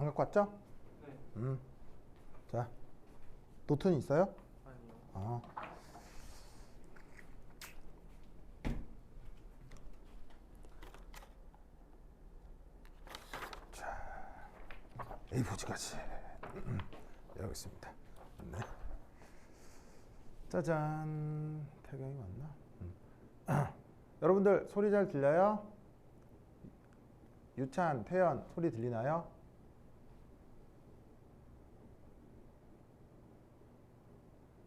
안 갖고 왔죠? 네. 자, 노트는 있어요? 아니요. 어. 자, A4지까지 여기 있습니다. 네. 짜잔. 태경이 맞나? 여러분들 소리 잘 들려요? 유찬, 태연 소리 들리나요?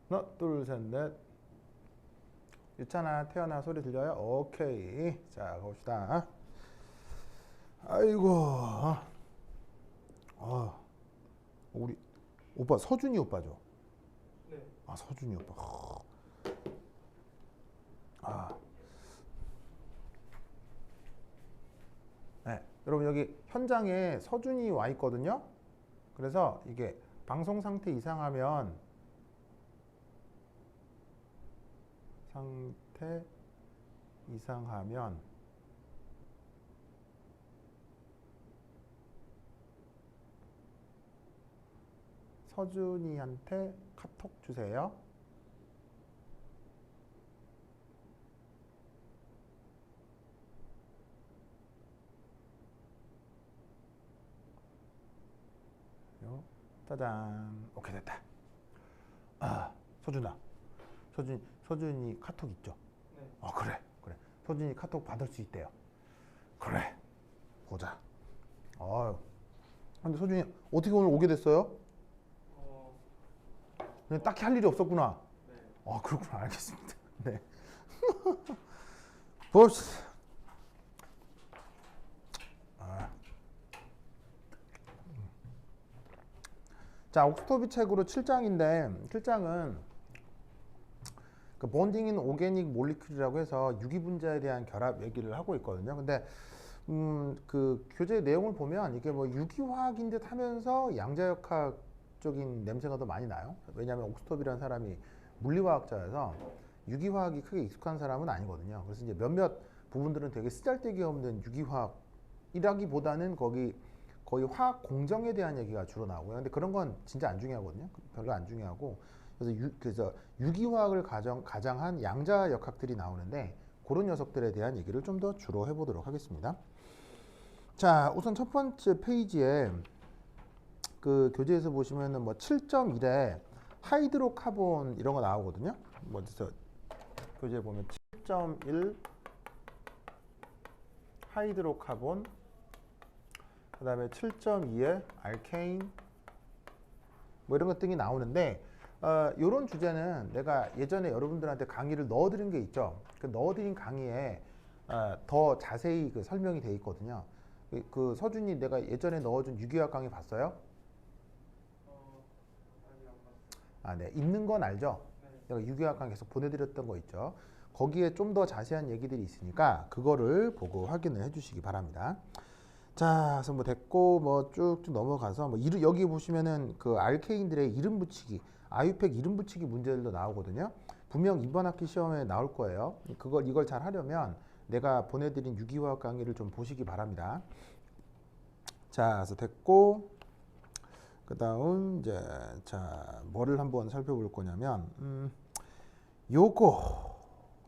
하나, 둘, 셋, 넷. 유찬아, 태연아 소리 들려요? 오케이. 자, 가봅시다. 아이고. 우리 오빠 서준이 오빠죠? 네. 아, 서준이 오빠. 네, 여러분 여기 현장에 서준이 와 있거든요. 그래서 이게 방송 상태 이상하면 서준이한테 카톡 주세요. 짜잔. 오케이, 됐다. 아, 서준이 카톡 있죠? 네. 그래. 서준이 카톡 받을 수 있대요. 그래, 보자. 근데 서준이 어떻게 오늘 오게 됐어요? 그냥 딱히 할 일이 없었구나. 네. 그렇구나. 알겠습니다. 네. 봅시다. 자, 옥스토비 책으로 7장인데 7장은 그 본딩 인 오게닉 몰리큘이라고 해서 유기분자에 대한 결합 얘기를 하고 있거든요. 근데 그 교재 내용을 보면 이게 뭐 유기화학인 듯 하면서 양자역학적인 냄새가 더 많이 나요. 왜냐하면 옥스토비라는 사람이 물리화학자여서 유기화학이 크게 익숙한 사람은 아니거든요. 그래서 이제 몇몇 부분들은 되게 쓰잘데기 없는 유기화학이라기보다는 거의 화학 공정에 대한 얘기가 주로 나오고요. 근데 그런 건 진짜 안 중요하거든요. 별로 안 중요하고. 그래서 유기화학을 가장한 양자역학들이 나오는데 그런 녀석들에 대한 얘기를 좀 더 주로 해보도록 하겠습니다. 자, 우선 첫 번째 페이지에 그 교재에서 보시면은 뭐 7.1에 하이드로카본 이런 거 나오거든요. 뭐 어디서 교재에 보면 7.1 하이드로카본, 그 다음에 7.2에 알케인 뭐 이런 것들이 나오는데 이런 주제는 내가 예전에 여러분들한테 강의를 넣어드린 게 있죠. 그 넣어드린 강의에 더 자세히 그 설명이 돼 있거든요. 그 서준이 내가 예전에 넣어준 유기화학 강의 봤어요? 아직 안 봤어요. 네. 있는 건 알죠? 네. 내가 유기화학 강의 계속 보내드렸던 거 있죠. 거기에 좀 더 자세한 얘기들이 있으니까 그거를 보고 확인을 해주시기 바랍니다. 자, 그래서 뭐 됐고 뭐 쭉쭉 넘어가서 뭐 여기 보시면은 그 알케인들의 이름 붙이기, 아유팩 이름 붙이기 문제들도 나오거든요. 분명 이번 학기 시험에 나올 거예요. 이걸 잘 하려면 내가 보내드린 유기화학 강의를 좀 보시기 바랍니다. 자, 그래서 됐고 그다음 이제 자 뭐를 한번 살펴볼 거냐면 이거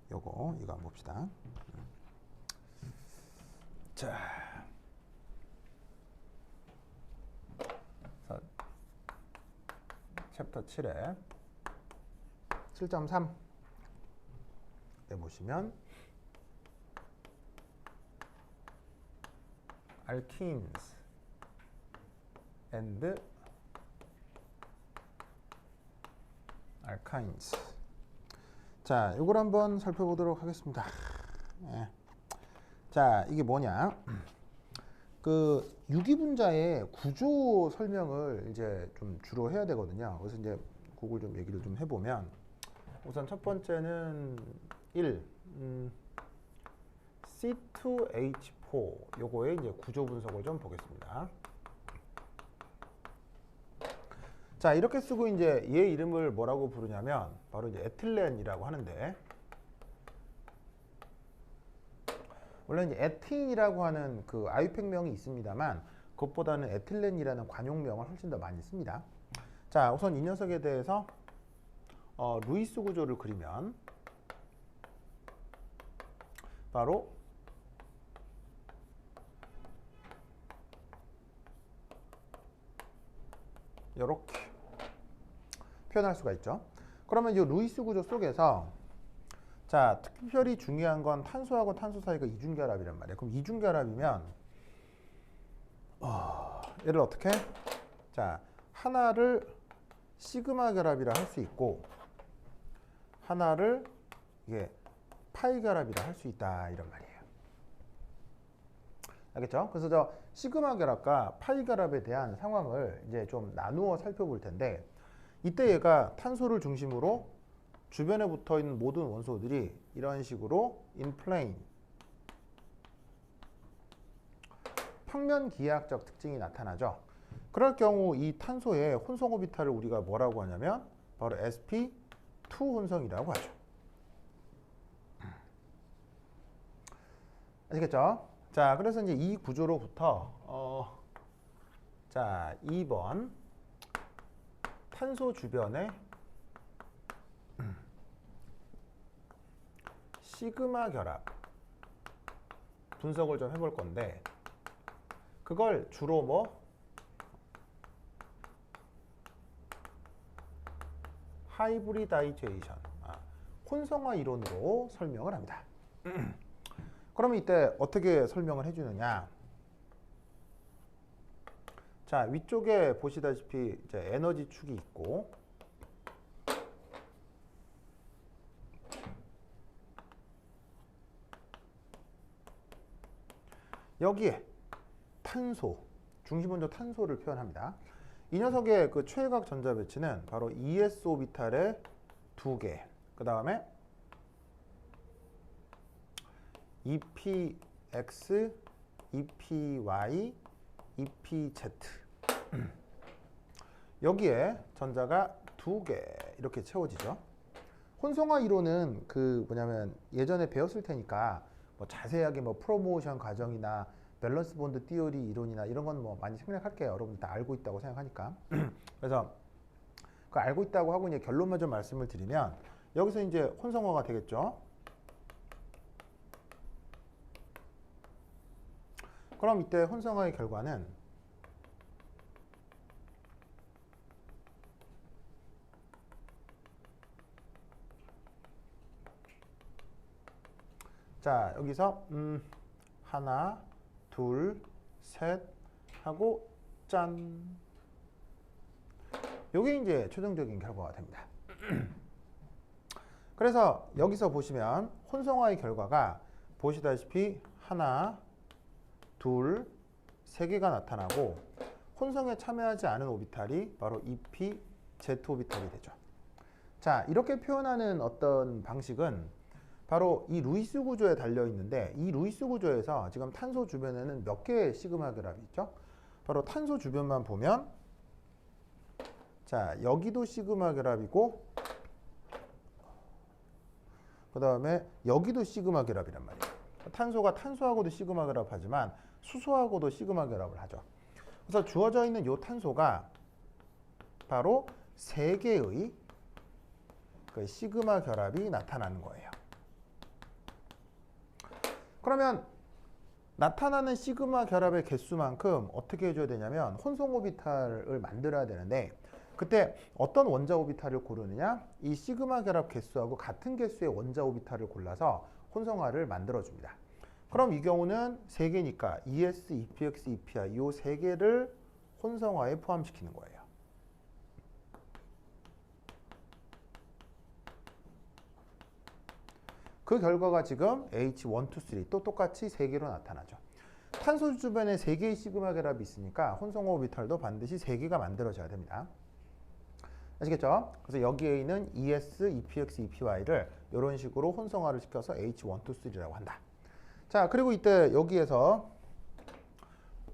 한번 봅시다. 자. 챕터 7에 7.3에 보시면 alkenes and alkynes. 자, 이걸 한번 살펴보도록 하겠습니다. 자, 이게 뭐냐? 그 유기분자의 구조 설명을 이제 좀 주로 해야 되거든요. 그래서 이제 그걸 좀 얘기를 좀 해보면 우선 첫 번째는 1 C2H4 요거의 이제 구조 분석을 좀 보겠습니다. 자, 이렇게 쓰고 이제 얘 이름을 뭐라고 부르냐면 바로 이제 에틸렌이라고 하는데 원래 이제 에틴이라고 하는 그 아유팩명이 있습니다만 그것보다는 에틸렌이라는 관용명을 훨씬 더 많이 씁니다. 자, 우선 이 녀석에 대해서 루이스 구조를 그리면 바로 이렇게 표현할 수가 있죠. 그러면 이 루이스 구조 속에서 자, 특별히 중요한 건 탄소하고 탄소 사이가 이중결합이란 말이에요. 그럼 이중결합이면 얘를 어떻게? 자, 하나를 시그마 결합이라 할 수 있고 하나를 이게 파이 결합이라 할 수 있다 이런 말이에요. 알겠죠? 그래서 저 시그마 결합과 파이 결합에 대한 상황을 이제 좀 나누어 살펴볼 텐데 이때 얘가 탄소를 중심으로 주변에 붙어 있는 모든 원소들이 이런 식으로 in plane 평면 기하학적 특징이 나타나죠. 그럴 경우 이 탄소의 혼성 오비탈을 우리가 뭐라고 하냐면 바로 sp2 혼성이라고 하죠. 아시겠죠? 자, 그래서 이제 이 구조로부터 자, 2번 탄소 주변에 시그마 결합 분석을 좀 해볼 건데 그걸 주로 뭐 하이브리다이제이션 혼성화 이론으로 설명을 합니다. 그러면 이때 어떻게 설명을 해주느냐? 자, 위쪽에 보시다시피 이제 에너지 축이 있고 여기에 탄소, 중심원소 탄소를 표현합니다. 이 녀석의 그 최외곽 전자 배치는 바로 ES 오비탈의 2개, 그 다음에 EPX, EPY, EPZ 여기에 전자가 2개 이렇게 채워지죠. 혼성화 이론은 그 뭐냐면 예전에 배웠을 테니까 뭐 자세하게 뭐 프로모션 과정이나 밸런스 본드 티어리 이론이나 이런 건 뭐 많이 생략할게요. 여러분들 다 알고 있다고 생각하니까. 그래서 그 알고 있다고 하고 이제 결론만 좀 말씀을 드리면 여기서 이제 혼성화가 되겠죠. 그럼 이때 혼성화의 결과는 자, 여기서 하나, 둘, 셋 하고 짠. 요게 이제 최종적인 결과가 됩니다. 그래서 여기서 보시면 혼성화의 결과가 보시다시피 하나, 둘, 세 개가 나타나고 혼성에 참여하지 않은 오비탈이 바로 EPZ 오비탈이 되죠. 자, 이렇게 표현하는 어떤 방식은 바로 이 루이스 구조에 달려 있는데 이 루이스 구조에서 지금 탄소 주변에는 몇 개의 시그마 결합이 있죠? 바로 탄소 주변만 보면 자, 여기도 시그마 결합이고 그 다음에 여기도 시그마 결합이란 말이에요. 탄소가 탄소하고도 시그마 결합하지만 수소하고도 시그마 결합을 하죠. 그래서 주어져 있는 이 탄소가 바로 3개의 그 시그마 결합이 나타나는 거예요. 그러면 나타나는 시그마 결합의 개수만큼 어떻게 해줘야 되냐면 혼성 오비탈을 만들어야 되는데 그때 어떤 원자 오비탈을 고르느냐? 이 시그마 결합 개수하고 같은 개수의 원자 오비탈을 골라서 혼성화를 만들어줍니다. 그럼 이 경우는 3개니까 ES, EPX, EPI 이 3개를 혼성화에 포함시키는 거예요. 그 결과가 지금 H1, 2, 3 또 똑같이 3개로 나타나죠. 탄소 주변에 3개의 시그마 결합이 있으니까 혼성화 오비탈도 반드시 3개가 만들어져야 됩니다. 아시겠죠? 그래서 여기에 있는 ES, EPX, EPY를 이런 식으로 혼성화를 시켜서 H1, 2, 3라고 한다. 자, 그리고 이때 여기에서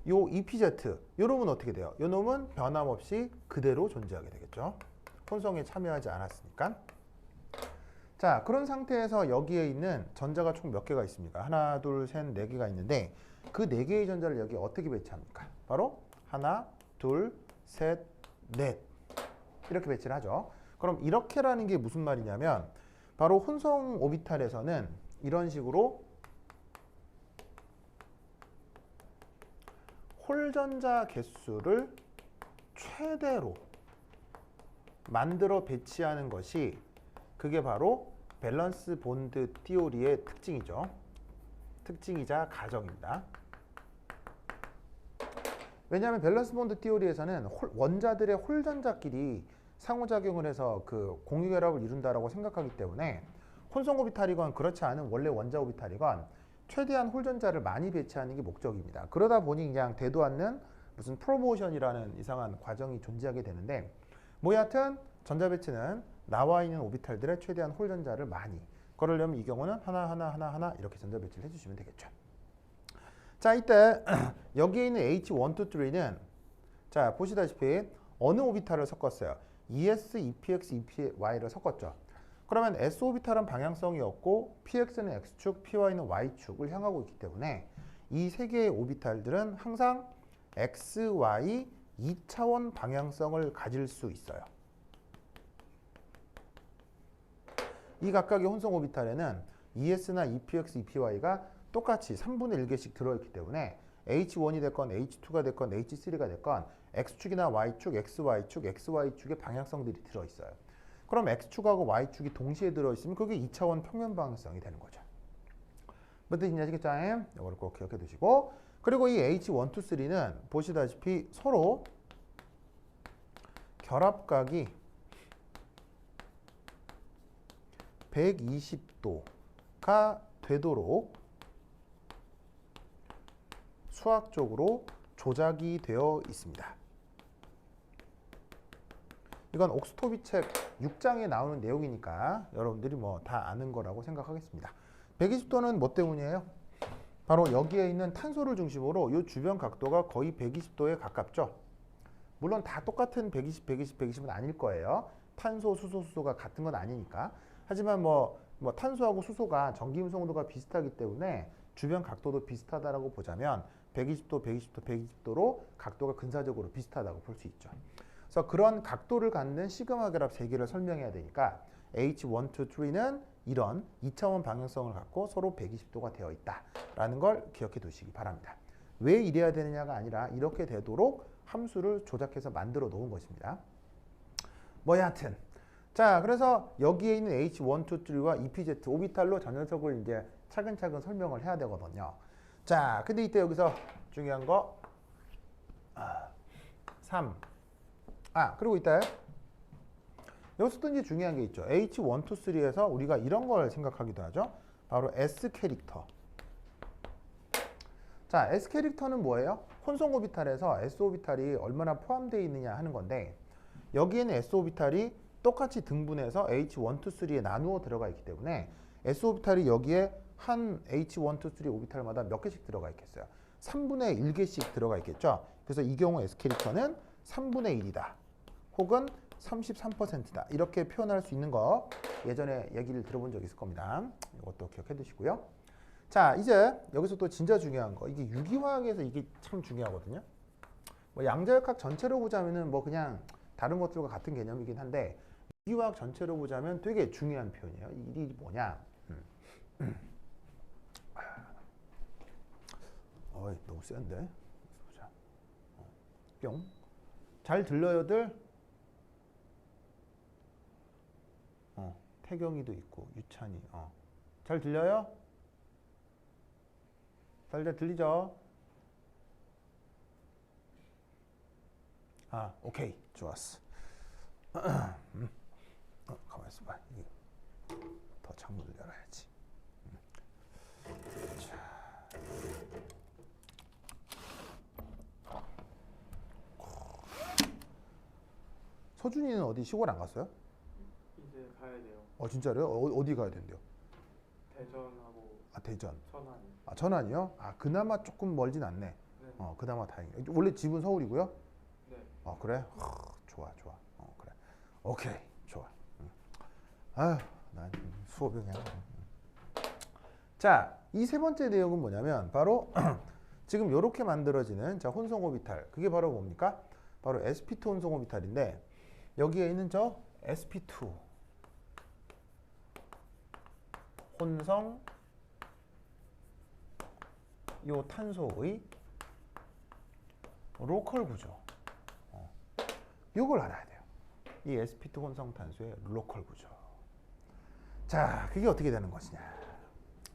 요 EPZ, 요 놈은 어떻게 돼요? 요 놈은 변함없이 그대로 존재하게 되겠죠. 혼성에 참여하지 않았으니까. 자, 그런 상태에서 여기에 있는 전자가 총 몇 개가 있습니까? 하나, 둘, 셋, 네 개가 있는데 그 네 개의 전자를 여기 어떻게 배치합니까? 바로 하나, 둘, 셋, 넷 이렇게 배치를 하죠. 그럼 이렇게라는 게 무슨 말이냐면 바로 혼성 오비탈에서는 이런 식으로 홀전자 개수를 최대로 만들어 배치하는 것이 그게 바로 밸런스 본드 티오리의 특징이죠. 특징이자 가정입니다. 왜냐하면 밸런스 본드 티오리에서는 원자들의 홀전자끼리 상호작용을 해서 그 공유결합을 이룬다라고 생각하기 때문에 혼성 오비탈이건 그렇지 않은 원래 원자 오비탈이건 최대한 홀전자를 많이 배치하는 게 목적입니다. 그러다 보니 그냥 되도 않는 무슨 프로모션이라는 이상한 과정이 존재하게 되는데 뭐 여하튼 전자 배치는 나와 있는 오비탈들의 최대한 홀전자를 많이 그러려면 이 경우는 하나 이렇게 전자 배치를 해주시면 되겠죠. 자, 이때 여기에 있는 H1, 2, 3는 자 보시다시피 어느 오비탈을 섞었어요? ES, EPX, EPY를 섞었죠. 그러면 S 오비탈은 방향성이 없고 PX는 X축, PY는 Y축을 향하고 있기 때문에 이 세 개의 오비탈들은 항상 X, Y 2차원 방향성을 가질 수 있어요. 이 각각의 혼성 오비탈에는 ES나 EPX, EPY가 똑같이 3분의 1개씩 들어있기 때문에 H1이 됐건 H2가 됐건 H3가 됐건 X축이나 Y축, XY축, XY축의 방향성들이 들어있어요. 그럼 X축하고 Y축이 동시에 들어있으면 그게 2차원 평면 방향성이 되는 거죠. 무슨 뜻인지 아시겠죠? 이걸 꼭 기억해 두시고 그리고 이 H1, 2, 3는 보시다시피 서로 결합각이 120도가 되도록 수학적으로 조작이 되어 있습니다. 이건 옥스토비 책 6장에 나오는 내용이니까 여러분들이 뭐 다 아는 거라고 생각하겠습니다. 120도는 뭐 때문이에요? 바로 여기에 있는 탄소를 중심으로 이 주변 각도가 거의 120도에 가깝죠. 물론 다 똑같은 120, 120, 120은 아닐 거예요. 탄소, 수소, 수소가 같은 건 아니니까. 하지만 뭐 탄소하고 수소가 전기임 송도가 비슷하기 때문에 주변 각도도 비슷하다라고 보자면 120도, 120도, 120도로 각도가 근사적으로 비슷하다고 볼 수 있죠. 그래서 그런 각도를 갖는 시그마 결합 3개를 설명해야 되니까 H1, 2, 3는 이런 2차원 방향성을 갖고 서로 120도가 되어 있다라는 걸 기억해 두시기 바랍니다. 왜 이래야 되느냐가 아니라 이렇게 되도록 함수를 조작해서 만들어 놓은 것입니다. 뭐 여하튼 자 그래서 여기에 있는 H1, 2, 3와 EPZ 오비탈로 전 녀석을 이제 차근차근 설명을 해야 되거든요. 자 근데 이때 여기서 중요한 거 3 그리고 이때 여기서도 이제 중요한 게 있죠. H1, 2, 3에서 우리가 이런 걸 생각하기도 하죠. 바로 S 캐릭터. 자, S 캐릭터는 뭐예요? 혼성 오비탈에서 S 오비탈이 얼마나 포함되어 있느냐 하는 건데 여기에는 S 오비탈이 똑같이 등분해서 H1, 2, 3에 나누어 들어가 있기 때문에 S 오비탈이 여기에 한 H1, 2, 3 오비탈마다 몇 개씩 들어가 있겠어요? 3분의 1개씩 들어가 있겠죠. 그래서 이 경우 S 캐릭터는 3분의 1이다. 혹은 33%다. 이렇게 표현할 수 있는 거 예전에 얘기를 들어본 적이 있을 겁니다. 이것도 기억해 두시고요. 자, 이제 여기서 또 진짜 중요한 거. 이게 유기화학에서 이게 참 중요하거든요. 뭐 양자역학 전체로 보자면은 뭐 그냥 다른 것들과 같은 개념이긴 한데 유기화학 전체로 보자면 되게 중요한 표현이에요. 이게 뭐냐? 너무 센데. 보자. 뿅. 잘 들려요들? 태경이도 있고 유찬이. 잘 들려요? 잘 들리죠? 오케이. 좋았어. 가만히 있어봐. 더 창문을 열어야지. 자. 서준이는 어디 시골 안 갔어요? 이제 가야 돼요. 진짜로요? 어디 가야 된대요? 대전하고 대전. 천안. 천안이요? 그나마 조금 멀진 않네. 네. 그나마 다행이에요. 원래 집은 서울이고요? 네. 그래? 좋아. 그래. 오케이. 좋아. 난 수업이 그냥. 자, 이 세 번째 내용은 뭐냐면 바로 지금 이렇게 만들어지는 자 혼성 오비탈 그게 바로 뭡니까? 바로 sp2 혼성 오비탈인데 여기에 있는 저 sp2 혼성 요 탄소의 로컬 구조 요걸 알아야 돼요. 이 sp2 혼성 탄소의 로컬 구조. 자, 그게 어떻게 되는 것이냐?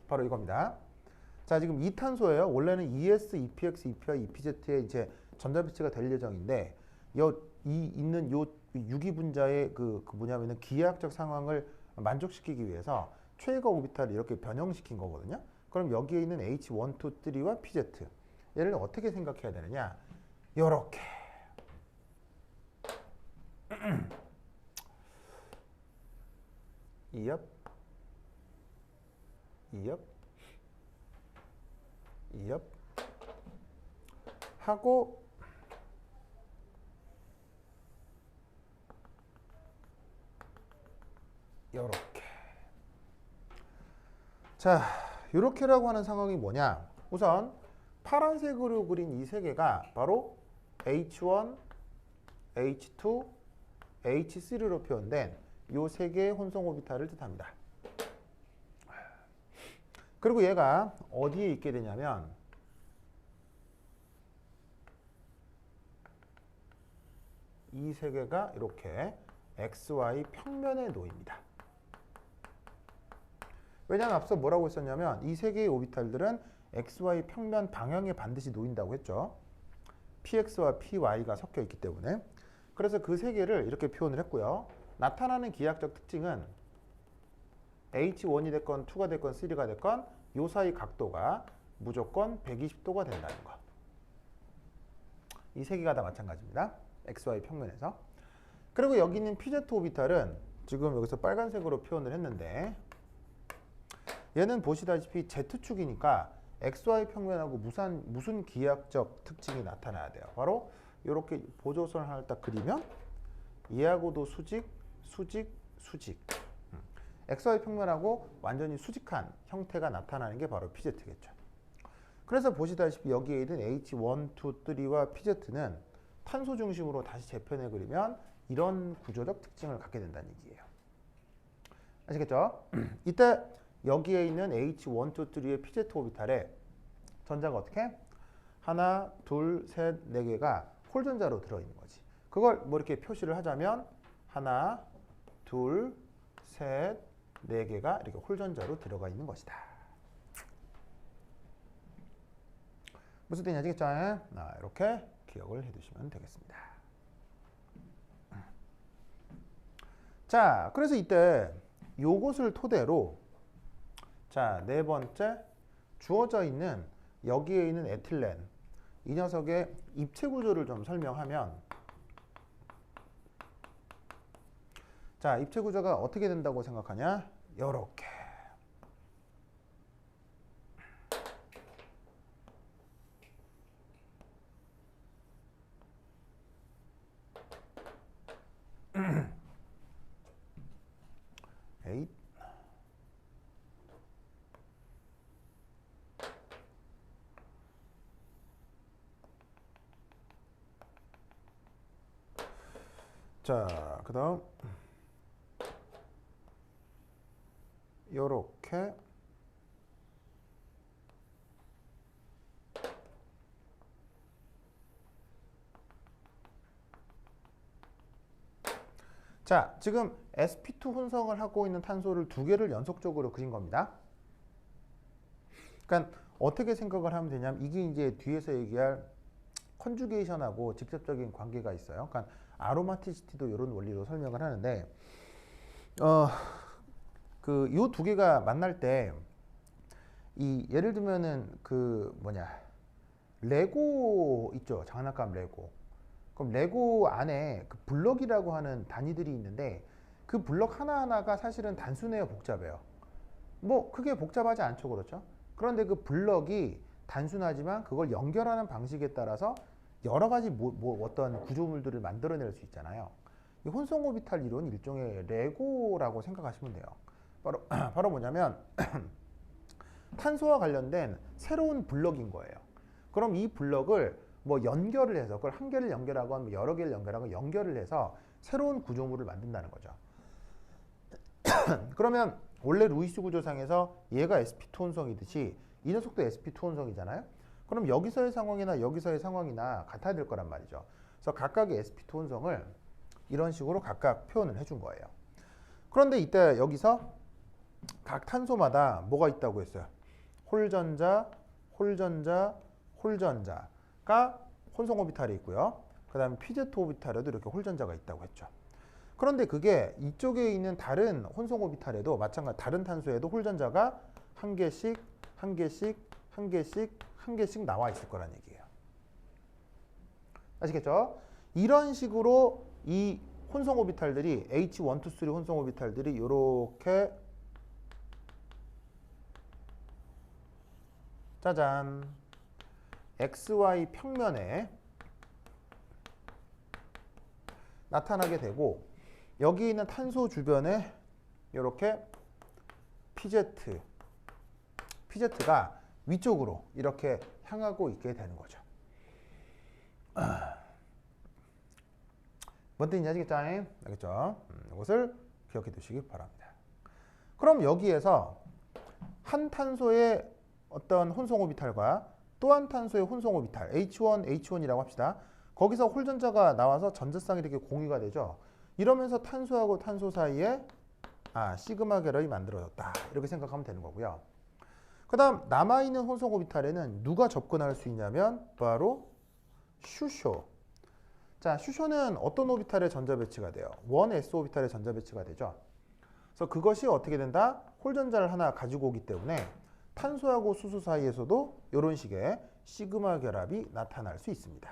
바로 이겁니다. 자, 지금 이 탄소예요. 원래는 ES, EPX, EPI, EPZ의 이제 전자배치가 될 예정인데 있는 요 유기분자의 그 뭐냐면은 기하학적 상황을 만족시키기 위해서 최고 오비탈을 이렇게 변형시킨 거거든요. 그럼 여기에 있는 H1, 2, 3와 PZ 얘를 어떻게 생각해야 되느냐? 요렇게 이엽 하고 요렇게 자 요렇게라고 하는 상황이 뭐냐 우선 파란색으로 그린 이 세 개가 바로 H1, H2, H3로 표현된 요 세 개의 혼성 오비탈을 뜻합니다. 그리고 얘가 어디에 있게 되냐면 이 세 개가 이렇게 XY 평면에 놓입니다. 왜냐하면 앞서 뭐라고 했었냐면 이 세 개의 오비탈들은 XY 평면 방향에 반드시 놓인다고 했죠. PX와 PY가 섞여 있기 때문에. 그래서 그 세 개를 이렇게 표현을 했고요. 나타나는 기하학적 특징은 H1이 됐건 2가 됐건 3가 됐건 요 사이 각도가 무조건 120도가 된다는 거. 이 세 개가 다 마찬가지입니다. XY 평면에서. 그리고 여기 있는 PZ 오비탈은 지금 여기서 빨간색으로 표현을 했는데 얘는 보시다시피 Z축이니까 XY 평면하고 무슨 기하학적 특징이 나타나야 돼요. 바로 이렇게 보조선을 하나 딱 그리면 얘하고도 수직. XY 평면하고 완전히 수직한 형태가 나타나는 게 바로 PZ겠죠. 그래서 보시다시피 여기에 있는 H1, 2, 3와 PZ는 탄소 중심으로 다시 재편해 그리면 이런 구조적 특징을 갖게 된다는 얘기예요. 아시겠죠? 이때 여기에 있는 H1, 2, 3의 PZ 오비탈에 전자가 어떻게? 하나, 둘, 셋, 네 개가 홀전자로 들어있는 거지. 그걸 뭐 이렇게 표시를 하자면 하나, 둘, 셋, 네 개가 이렇게 홀전자로 들어가 있는 것이다. 무슨 뜻인지 아시겠죠? 이렇게 기억을 해두시면 되겠습니다. 자, 그래서 이때 요것을 토대로 자, 네 번째 주어져 있는 여기에 있는 에틸렌 이 녀석의 입체 구조를 좀 설명하면 자, 입체 구조가 어떻게 된다고 생각하냐? 요렇게 에잇 자, 그 다음 요렇게 자, 지금 sp2 혼성을 하고 있는 탄소를 두 개를 연속적으로 그린 겁니다. 그러니까 어떻게 생각을 하면 되냐면 이게 이제 뒤에서 얘기할 컨주게이션하고 직접적인 관계가 있어요. 그러니까 아로마티시티도 이런 원리로 설명을 하는데 그 요 두 개가 만날 때 이 예를 들면은 그 뭐냐 레고 있죠. 장난감 레고. 그럼 레고 안에 그 블럭이라고 하는 단위들이 있는데 그 블럭 하나하나가 사실은 단순해요, 복잡해요. 뭐 크게 복잡하지 않죠, 그렇죠? 그런데 그 블럭이 단순하지만 그걸 연결하는 방식에 따라서 여러 가지 어떤 구조물들을 만들어낼 수 있잖아요. 이 혼성 오비탈 이론 일종의 레고라고 생각하시면 돼요. 바로 뭐냐면 탄소와 관련된 새로운 블럭인 거예요. 그럼 이 블럭을 뭐 연결을 해서 그걸 한 개를 연결하건 뭐 여러 개를 연결하건 연결을 해서 새로운 구조물을 만든다는 거죠. 그러면 원래 루이스 구조상에서 얘가 sp2 혼성이듯이 이 녀석도 sp2 혼성이잖아요. 그럼 여기서의 상황이나 여기서의 상황이나 같아야 될 거란 말이죠. 그래서 각각의 sp2 혼성을 이런 식으로 각각 표현을 해준 거예요. 그런데 이때 여기서 각 탄소마다 뭐가 있다고 했어요? 홀전자, 홀전자, 홀전자가 혼성 오비탈이 있고요. 그 다음에 pz 오비탈에도 이렇게 홀전자가 있다고 했죠. 그런데 그게 이쪽에 있는 다른 혼성 오비탈에도 마찬가지 다른 탄소에도 홀전자가 한 개씩, 한 개씩, 한 개씩, 한 개씩 나와 있을 거란 얘기예요. 아시겠죠? 이런 식으로 이 혼성 오비탈들이 H1, 2, 3 혼성 오비탈들이 이렇게 짜잔 XY 평면에 나타나게 되고 여기 있는 탄소 주변에 이렇게 PZ가 위쪽으로 이렇게 향하고 있게 되는 거죠. 뭔 뜻인지 아시겠죠? 알겠죠? 이것을 기억해 두시기 바랍니다. 그럼 여기에서 한 탄소의 어떤 혼성 오비탈과 또 한 탄소의 혼성 오비탈 H1, H1이라고 합시다. 거기서 홀전자가 나와서 전자쌍이 이렇게 공유가 되죠. 이러면서 탄소하고 탄소 사이에 시그마 결합이 만들어졌다. 이렇게 생각하면 되는 거고요. 그 다음 남아있는 혼성 오비탈에는 누가 접근할 수 있냐면 바로 슈쇼. 자, 슈쇼는 어떤 오비탈에 전자 배치가 돼요? 1s 오비탈에 전자 배치가 되죠. 그래서 그것이 어떻게 된다? 홀전자를 하나 가지고 오기 때문에 탄소하고 수소 사이에서도 이런 식의 시그마 결합이 나타날 수 있습니다.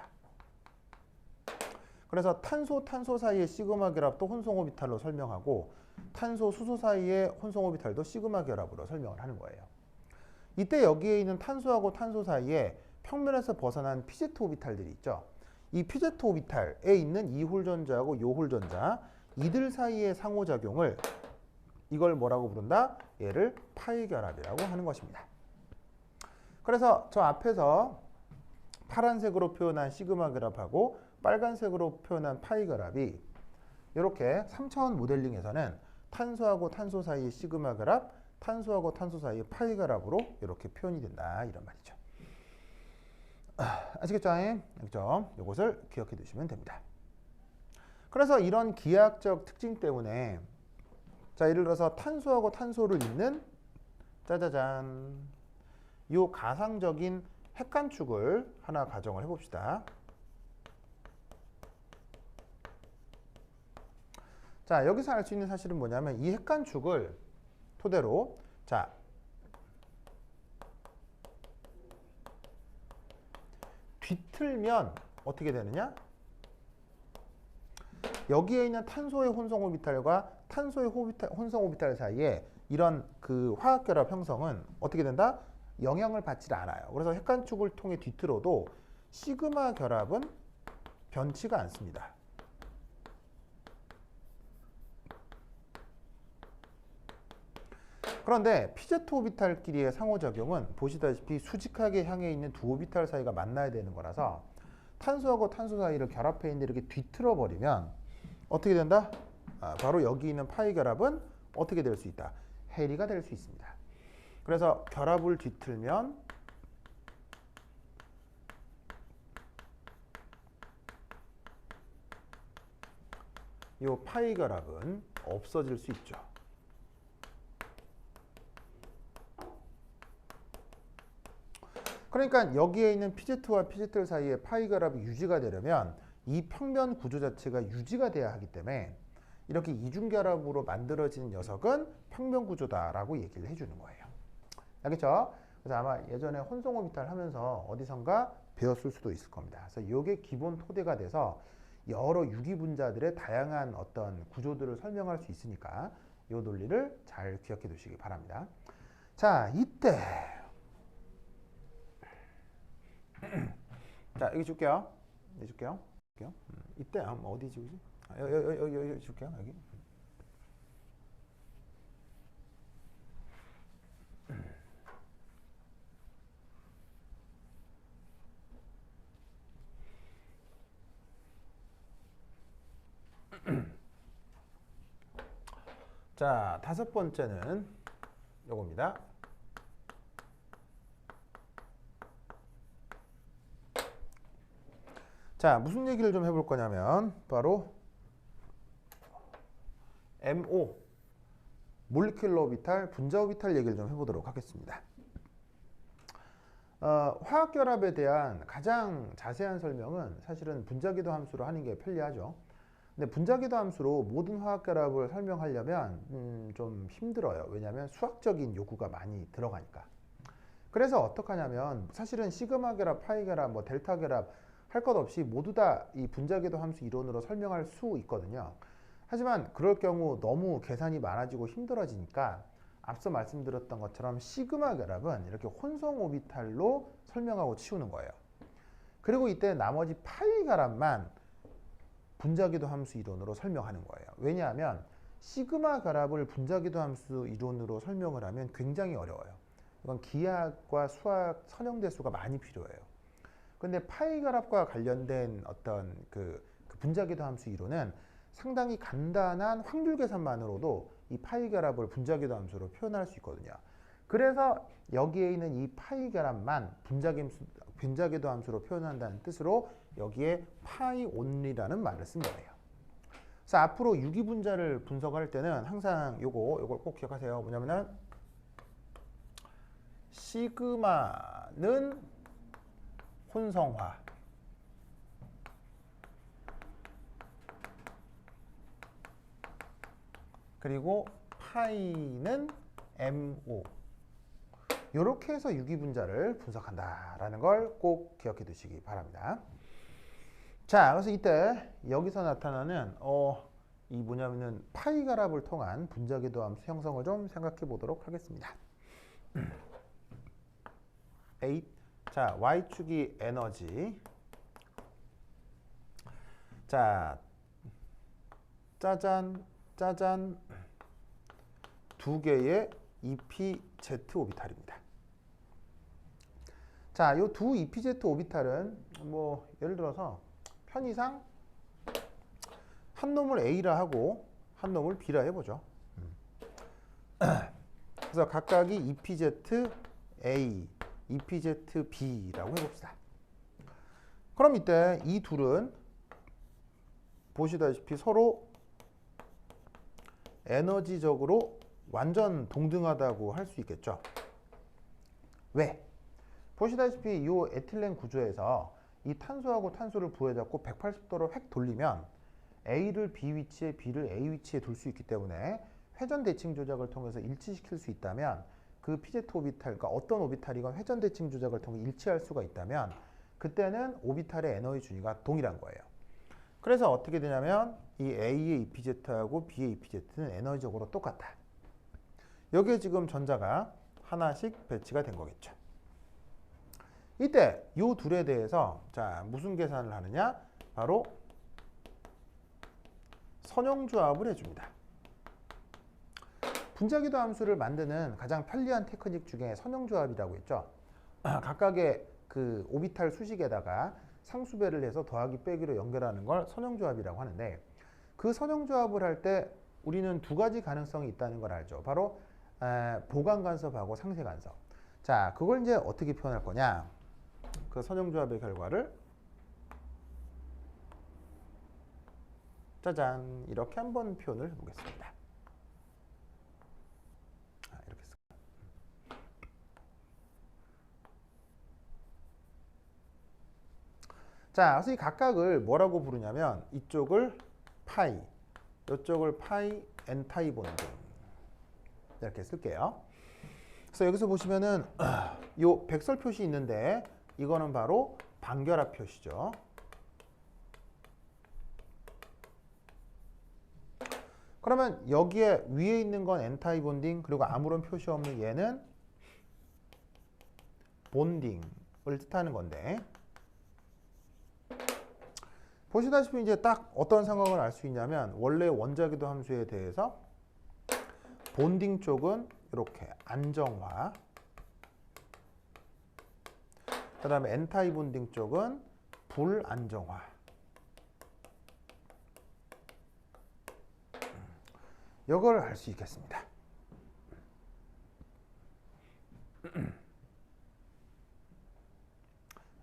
그래서 탄소 사이의 시그마 결합도 혼성 오비탈로 설명하고 탄소, 수소 사이의 혼성 오비탈도 시그마 결합으로 설명을 하는 거예요. 이때 여기에 있는 탄소하고 탄소 사이에 평면에서 벗어난 pz 오비탈들이 있죠. 이 pz 오비탈에 있는 이 홀전자하고 이 홀전자 이들 사이의 상호작용을 이걸 뭐라고 부른다? 얘를 파이 결합이라고 하는 것입니다. 그래서 저 앞에서 파란색으로 표현한 시그마 결합하고 빨간색으로 표현한 파이 결합이 이렇게 3차원 모델링에서는 탄소하고 탄소 사이의 시그마 결합, 탄소하고 탄소 사이의 파이 결합으로 이렇게 표현이 된다 이런 말이죠. 아시겠죠? 알겠죠? 이것을 기억해 두시면 됩니다. 그래서 이런 기하학적 특징 때문에 자, 예를 들어서 탄소하고 탄소를 잇는 짜자잔 요 가상적인 핵간축을 하나 가정을 해봅시다. 자, 여기서 알 수 있는 사실은 뭐냐면 이 핵간축을 토대로 자 뒤틀면 어떻게 되느냐? 여기에 있는 탄소의 혼성 오비탈과 탄소의 혼성 오비탈 사이에 이런 그 화학결합 형성은 어떻게 된다? 영향을 받지 않아요. 그래서 핵간축을 통해 뒤틀어도 시그마 결합은 변치가 않습니다. 그런데 pz 오비탈끼리의 상호작용은 보시다시피 수직하게 향해 있는 두 오비탈 사이가 만나야 되는 거라서 탄소하고 탄소 사이를 결합해 있는데 이렇게 뒤틀어 버리면 어떻게 된다? 바로 여기 있는 파이 결합은 어떻게 될 수 있다? 해리가 될 수 있습니다. 그래서 결합을 뒤틀면 이 파이 결합은 없어질 수 있죠. 그러니까 여기에 있는 pz와 pz 사이의 파이 결합이 유지가 되려면 이 평면 구조 자체가 유지가 돼야 하기 때문에 이렇게 이중결합으로 만들어지는 녀석은 평면 구조다라고 얘기를 해주는 거예요. 알겠죠? 그래서 아마 예전에 혼성 오비탈 하면서 어디선가 배웠을 수도 있을 겁니다. 그래서 이게 기본 토대가 돼서 여러 유기분자들의 다양한 어떤 구조들을 설명할 수 있으니까 이 논리를 잘 기억해 두시기 바랍니다. 자, 이때 자, 여기 줄게요. 여기 줄게요. 이때 어디지? 그지? 여기 줄게요. 여기. 자, 다섯 번째는 요겁니다. 자, 무슨 얘기를 좀 해볼 거냐면 바로 MO 몰리큘러 오비탈, 분자 오비탈 얘기를 좀 해보도록 하겠습니다. 화학 결합에 대한 가장 자세한 설명은 사실은 분자기도 함수로 하는 게 편리하죠. 근데 분자기도 함수로 모든 화학 결합을 설명하려면 좀 힘들어요. 왜냐하면 수학적인 요구가 많이 들어가니까. 그래서 어떻게 하냐면 사실은 시그마 결합, 파이 결합, 뭐 델타 결합 할 것 없이 모두 다 이 분자기도 함수 이론으로 설명할 수 있거든요. 하지만 그럴 경우 너무 계산이 많아지고 힘들어지니까 앞서 말씀드렸던 것처럼 시그마 결합은 이렇게 혼성 오비탈로 설명하고 치우는 거예요. 그리고 이때 나머지 파이 결합만 분자기도 함수 이론으로 설명하는 거예요. 왜냐하면 시그마 결합을 분자기도 함수 이론으로 설명을 하면 굉장히 어려워요. 이건 기하학과 수학 선형대수가 많이 필요해요. 근데 파이 결합과 관련된 어떤 그 분자기도 함수 이론은 상당히 간단한 확률 계산만으로도 이 파이 결합을 분자기도 함수로 표현할 수 있거든요. 그래서 여기에 있는 이 파이 결합만 분자기도 함수로 표현한다는 뜻으로 여기에 파이 온리라는 말을 쓴 거예요. 그래서 앞으로 유기분자를 분석할 때는 항상 요걸 꼭 기억하세요. 뭐냐면은 시그마는 혼성화, 그리고 파이는 MO. 이렇게 해서 유기분자를 분석한다라는 걸 꼭 기억해 두시기 바랍니다. 자, 그래서 이때 여기서 나타나는 이 뭐냐면은 파이 결합을 통한 분자기도 함수 형성을 좀 생각해 보도록 하겠습니다. 8. 자, y축이 에너지. 자, 짜잔 짜잔, 두 개의 EPZ 오비탈입니다. 자, 이 두 EPZ 오비탈은 뭐 예를 들어서 편의상 한 놈을 A라 하고 한 놈을 B라 해보죠. 그래서 각각이 EPZ A, EPZ B라고 해봅시다. 그럼 이때 이 둘은 보시다시피 서로 에너지적으로 완전 동등하다고 할 수 있겠죠. 왜? 보시다시피 이 에틸렌 구조에서 이 탄소하고 탄소를 부여잡고 180도로 획 돌리면 A를 B 위치에 B를 A 위치에 둘 수 있기 때문에 회전 대칭 조작을 통해서 일치시킬 수 있다면 그 PZ 오비탈, 그러니까 어떤 오비탈이건 회전 대칭 조작을 통해 일치할 수가 있다면 그때는 오비탈의 에너지 준위가 동일한 거예요. 그래서 어떻게 되냐면 이 A의 EPZ하고 B의 EPZ는 에너지적으로 똑같다. 여기에 지금 전자가 하나씩 배치가 된 거겠죠. 이때 이 둘에 대해서 자 무슨 계산을 하느냐? 바로 선형조합을 해줍니다. 분자기도 함수를 만드는 가장 편리한 테크닉 중에 선형조합이라고 했죠. 각각의 그 오비탈 수식에다가 상수배를 해서 더하기 빼기로 연결하는 걸 선형조합이라고 하는데 그 선형조합을 할 때 우리는 두 가지 가능성이 있다는 걸 알죠. 바로 보강간섭하고 상쇄간섭. 자, 그걸 이제 어떻게 표현할 거냐? 그 선형조합의 결과를 짜잔 이렇게 한번 표현을 해보겠습니다. 이렇게 자, 그래서 이 각각을 뭐라고 부르냐면 이쪽을 파이, 이쪽을 파이 엔타이 본드 이렇게 쓸게요. 그래서 여기서 보시면은 요 백설 표시 있는데 이거는 바로 반결합 표시죠. 그러면 여기에 위에 있는 건 엔타이 본딩 그리고 아무런 표시 없는 얘는 본딩을 뜻하는 건데 보시다시피 이제 딱 어떤 상황을 알 수 있냐면 원래 원자기도 함수에 대해서 본딩 쪽은 이렇게 안정화 그 다음에 엔타이 본딩 쪽은 불안정화 이걸 알 수 있겠습니다.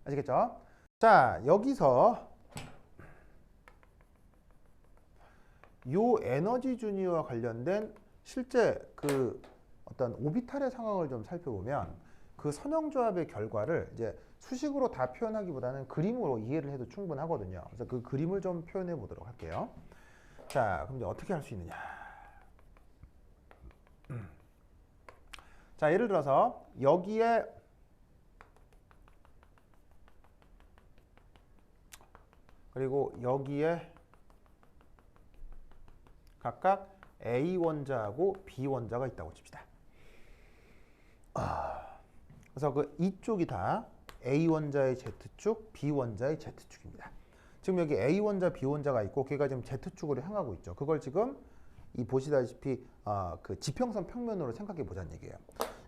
아시겠죠? 자, 여기서 요 에너지 준위와 관련된 실제 그 어떤 오비탈의 상황을 좀 살펴보면 그 선형조합의 결과를 이제 수식으로 다 표현하기보다는 그림으로 이해를 해도 충분하거든요. 그래서 그 그림을 좀 표현해 보도록 할게요. 자, 그럼 이제 어떻게 할 수 있느냐? 자, 예를 들어서 여기에 그리고 여기에 각각 A 원자하고 B 원자가 있다고 칩시다. 그래서 그 이쪽이 다 A 원자의 Z축, B 원자의 Z축입니다. 지금 여기 A 원자, B 원자가 있고 걔가 지금 Z축으로 향하고 있죠. 그걸 지금 이 보시다시피 그 지평선 평면으로 생각해 보자는 얘기예요.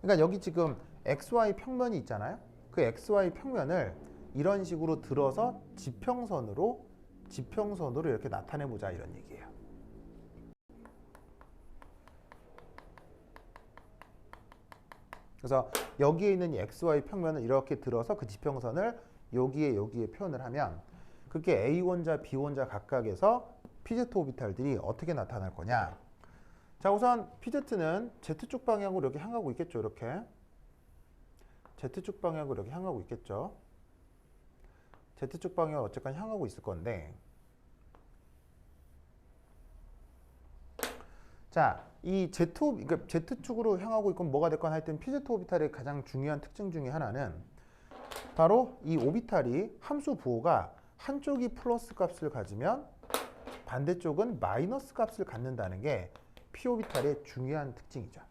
그러니까 여기 지금 XY 평면이 있잖아요. 그 XY 평면을 이런 식으로 들어서 지평선으로 이렇게 나타내 보자 이런 얘기예요. 그래서 여기에 있는 이 XY 평면을 이렇게 들어서 그 지평선을 여기에 표현을 하면 그게 A 원자, B 원자 각각에서 PZ 오비탈들이 어떻게 나타날 거냐. 자, 우선 PZ는 Z축 방향으로 이렇게 향하고 있겠죠. 이렇게. Z축 방향으로 이렇게 향하고 있겠죠. Z축 방향으로 어쨌건 향하고 있을 건데 자, 이 그러니까 Z축으로 향하고 있건 뭐가 됐건 하여튼 PZ 오비탈의 가장 중요한 특징 중에 하나는 바로 이 오비탈이 함수 부호가 한쪽이 플러스 값을 가지면 반대쪽은 마이너스 값을 갖는다는 게 P 오비탈의 중요한 특징이죠.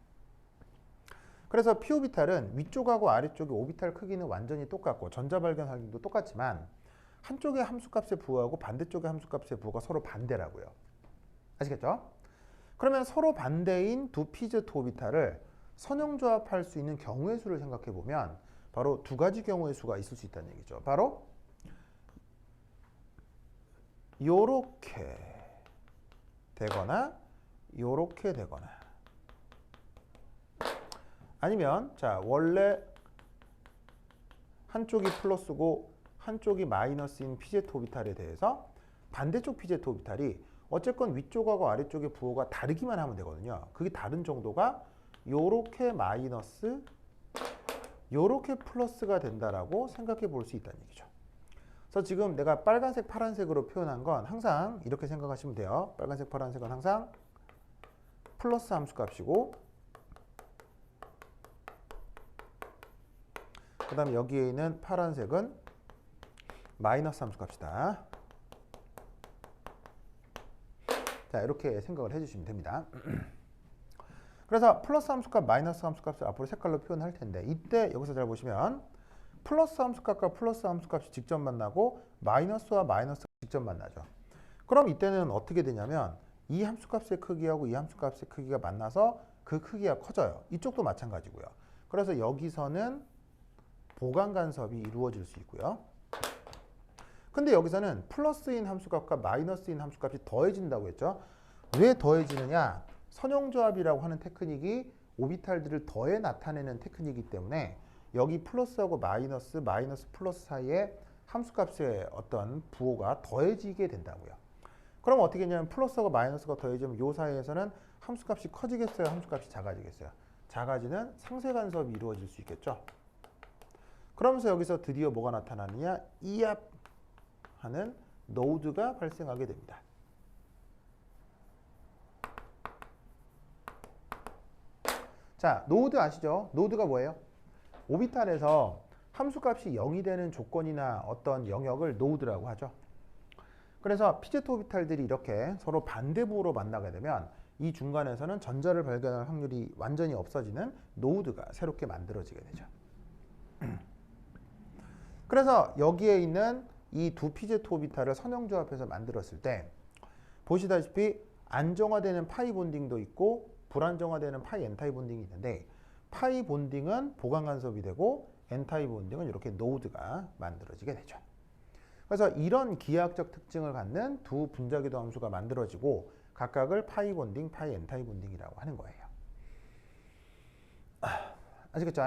그래서 P 오비탈은 위쪽하고 아래쪽의 오비탈 크기는 완전히 똑같고 전자 발견 확률도 똑같지만 한쪽의 함수값의 부호하고 반대쪽의 함수값의 부호가 서로 반대라고요. 아시겠죠? 그러면 서로 반대인 두 PZ 오비탈을 선형조합할 수 있는 경우의 수를 생각해 보면 바로 두 가지 경우의 수가 있을 수 있다는 얘기죠. 바로 요렇게 되거나 요렇게 되거나 아니면 자, 원래 한쪽이 플러스고 한쪽이 마이너스인 PZ 오비탈에 대해서 반대쪽 PZ 오비탈이 어쨌건 위쪽하고 아래쪽의 부호가 다르기만 하면 되거든요. 그게 다른 정도가 요렇게 마이너스 요렇게 플러스가 된다라고 생각해 볼 수 있다는 얘기죠. 그래서 지금 내가 빨간색, 파란색으로 표현한 건 항상 이렇게 생각하시면 돼요. 빨간색, 파란색은 항상 플러스 함수값이고 그 다음에 여기에 있는 파란색은 마이너스 함수값이다. 자, 이렇게 생각을 해주시면 됩니다. 그래서 플러스 함수값, 마이너스 함수값을 앞으로 색깔로 표현할 텐데 이때 여기서 잘 보시면 플러스 함수값과 플러스 함수값이 직접 만나고 마이너스와 마이너스가 직접 만나죠. 그럼 이때는 어떻게 되냐면 이 함수값의 크기하고 이 함수값의 크기가 만나서 그 크기가 커져요. 이쪽도 마찬가지고요. 그래서 여기서는 보강 간섭이 이루어질 수 있고요. 근데 여기서는 플러스인 함수값과 마이너스인 함수값이 더해진다고 했죠. 왜 더해지느냐? 선형조합이라고 하는 테크닉이 오비탈들을 더해 나타내는 테크닉이기 때문에 여기 플러스하고 마이너스, 마이너스 플러스 사이에 함수값의 어떤 부호가 더해지게 된다고요. 그럼 어떻게 했냐면 플러스하고 마이너스가 더해지면 이 사이에서는 함수값이 커지겠어요? 함수값이 작아지겠어요? 작아지는 상쇄 간섭이 이루어질 수 있겠죠. 그러면서 여기서 드디어 뭐가 나타나느냐? 이압 하는 노드가 발생하게 됩니다. 자, 노드 아시죠? 노드가 뭐예요? 오비탈에서 함수값이 0이 되는 조건이나 어떤 영역을 노드라고 하죠. 그래서 PZ 오비탈들이 이렇게 서로 반대부호로 만나게 되면 이 중간에서는 전자를 발견할 확률이 완전히 없어지는 노드가 새롭게 만들어지게 되죠. 그래서 여기에 있는 이 두 PZ 오비탈을 선형조합해서 만들었을 때 보시다시피 안정화되는 파이 본딩도 있고 불안정화되는 파이 엔타이 본딩이 있는데 파이 본딩은 보강 간섭이 되고 엔타이 본딩은 이렇게 노드가 만들어지게 되죠. 그래서 이런 기하학적 특징을 갖는 두 분자궤도 함수가 만들어지고 각각을 파이 본딩, 파이 엔타이 본딩이라고 하는 거예요. 아시겠죠?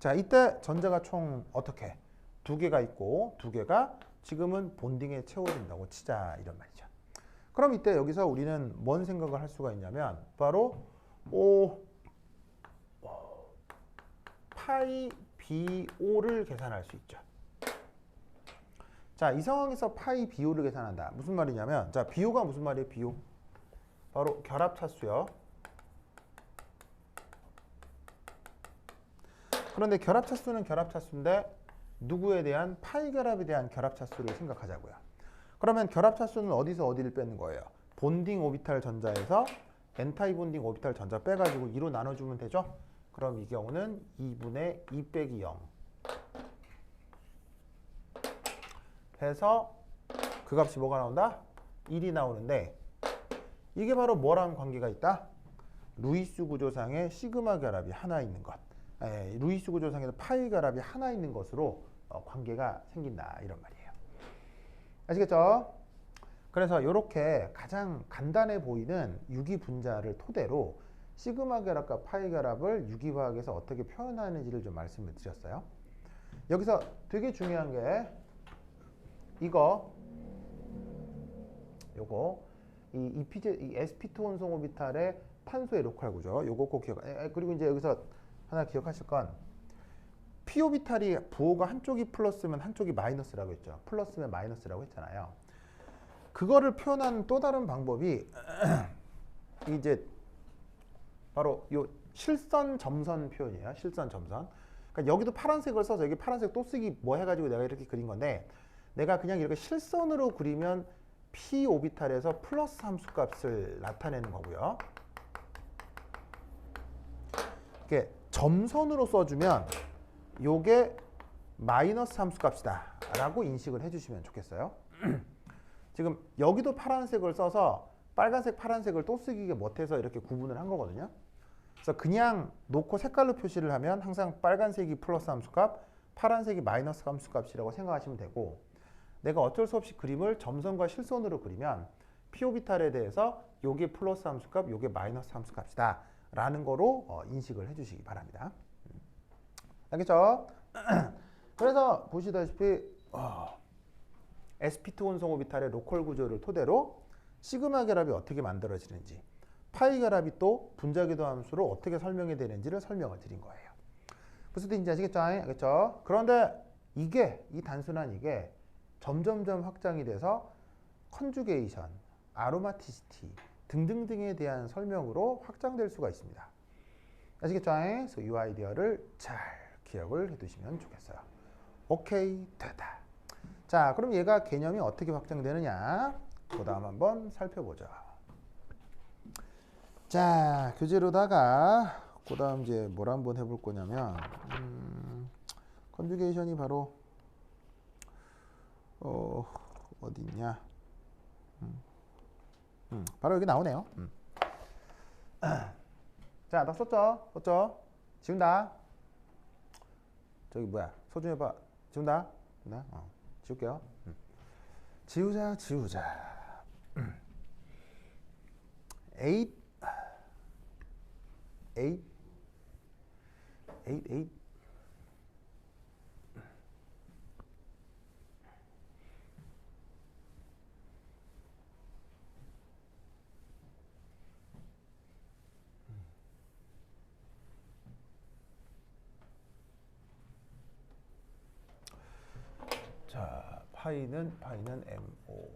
자, 이때 전자가 총 어떻게? 두 개가 있고 두 개가 지금은 본딩에 채워진다고 치자 이런 말이죠. 그럼 이때 여기서 우리는 뭔 생각을 할 수가 있냐면 바로 파이 BO를 계산할 수 있죠. 자, 이 상황에서 파이 BO를 계산한다. 무슨 말이냐면 자, BO가 무슨 말이에요? BO. 바로 결합차수요. 그런데 결합차수는 결합차수인데 누구에 대한 파이 결합에 대한 결합차수를 생각하자고요. 그러면 결합차수는 어디서 어디를 빼는 거예요? 본딩 오비탈 전자에서 엔타이 본딩 오비탈 전자 빼가지고 2로 나눠주면 되죠? 그럼 이 경우는 2분의 2 빼기 0 해서 그 값이 뭐가 나온다? 1이 나오는데 이게 바로 뭐랑 관계가 있다? 루이스 구조상의 시그마 결합이 하나 있는 것. 루이스 구조상에서 파이 결합이 하나 있는 것으로 관계가 생긴다 이런 말이에요. 아시겠죠? 그래서 이렇게 가장 간단해 보이는 유기 분자를 토대로 시그마 결합과 파이 결합을 유기화학에서 어떻게 표현하는지를 좀 말씀을 드렸어요. 여기서 되게 중요한 게 요거 이 sp2 원소 오비탈의 탄소의 로컬 구조 요거 꼭 기억. 그리고 이제 여기서 하나 기억하실 건 p 오비탈이 부호가 한쪽이 플러스면 한쪽이 마이너스라고 했죠. 플러스면 마이너스라고 했잖아요. 그거를 표현하는 또 다른 방법이 이제 바로 요 실선 점선 표현이에요. 실선 점선. 그러니까 여기도 파란색을 써서 여기 파란색 또 쓰기 뭐 해가지고 내가 이렇게 그린 건데 내가 그냥 이렇게 실선으로 그리면 p 오비탈에서 플러스 함수값을 나타내는 거고요. 이렇게 점선으로 써주면 요게 마이너스 함수값이다 라고 인식을 해주시면 좋겠어요. 지금 여기도 파란색을 써서 빨간색 파란색을 또 쓰기 못해서 이렇게 구분을 한 거거든요. 그래서 그냥 놓고 색깔로 표시를 하면 항상 빨간색이 플러스 함수값, 파란색이 마이너스 함수값이라고 생각하시면 되고 내가 어쩔 수 없이 그림을 점선과 실선으로 그리면 p 오비탈에 대해서 요게 플러스 함수값, 요게 마이너스 함수값이다 라는 거로 인식을 해주시기 바랍니다. 알겠죠? 그래서 보시다시피 sp2 원소 오비탈의 로컬 구조를 토대로 시그마 결합이 어떻게 만들어지는지 파이 결합이 또 분자궤도 함수로 어떻게 설명이 되는지를 설명을 드린 거예요. 무슨 뜻인지 아시겠죠? 알겠죠? 그런데 이 단순한 이게 점점점 확장이 돼서 컨주게이션, 아로마티시티 등등등에 대한 설명으로 확장될 수가 있습니다. 아시겠죠? 그래서 이 아이디어를 잘 기억을 해두시면 좋겠어요. 오케이, 됐다. 자, 그럼 얘가 개념이 어떻게 확장되느냐? 그 다음 한번 살펴보죠. 자, 교재로다가 그 다음 이제 뭘 한번 해볼 거냐면 컨주게이션이 바로 어디 있냐? 바로 여기 나오네요. 자, 나 썼죠? 썼죠? 지운다. 저기 뭐야? 소중해봐. 지운다. 지울게요. 지우자. 8 자, 파이는 MO.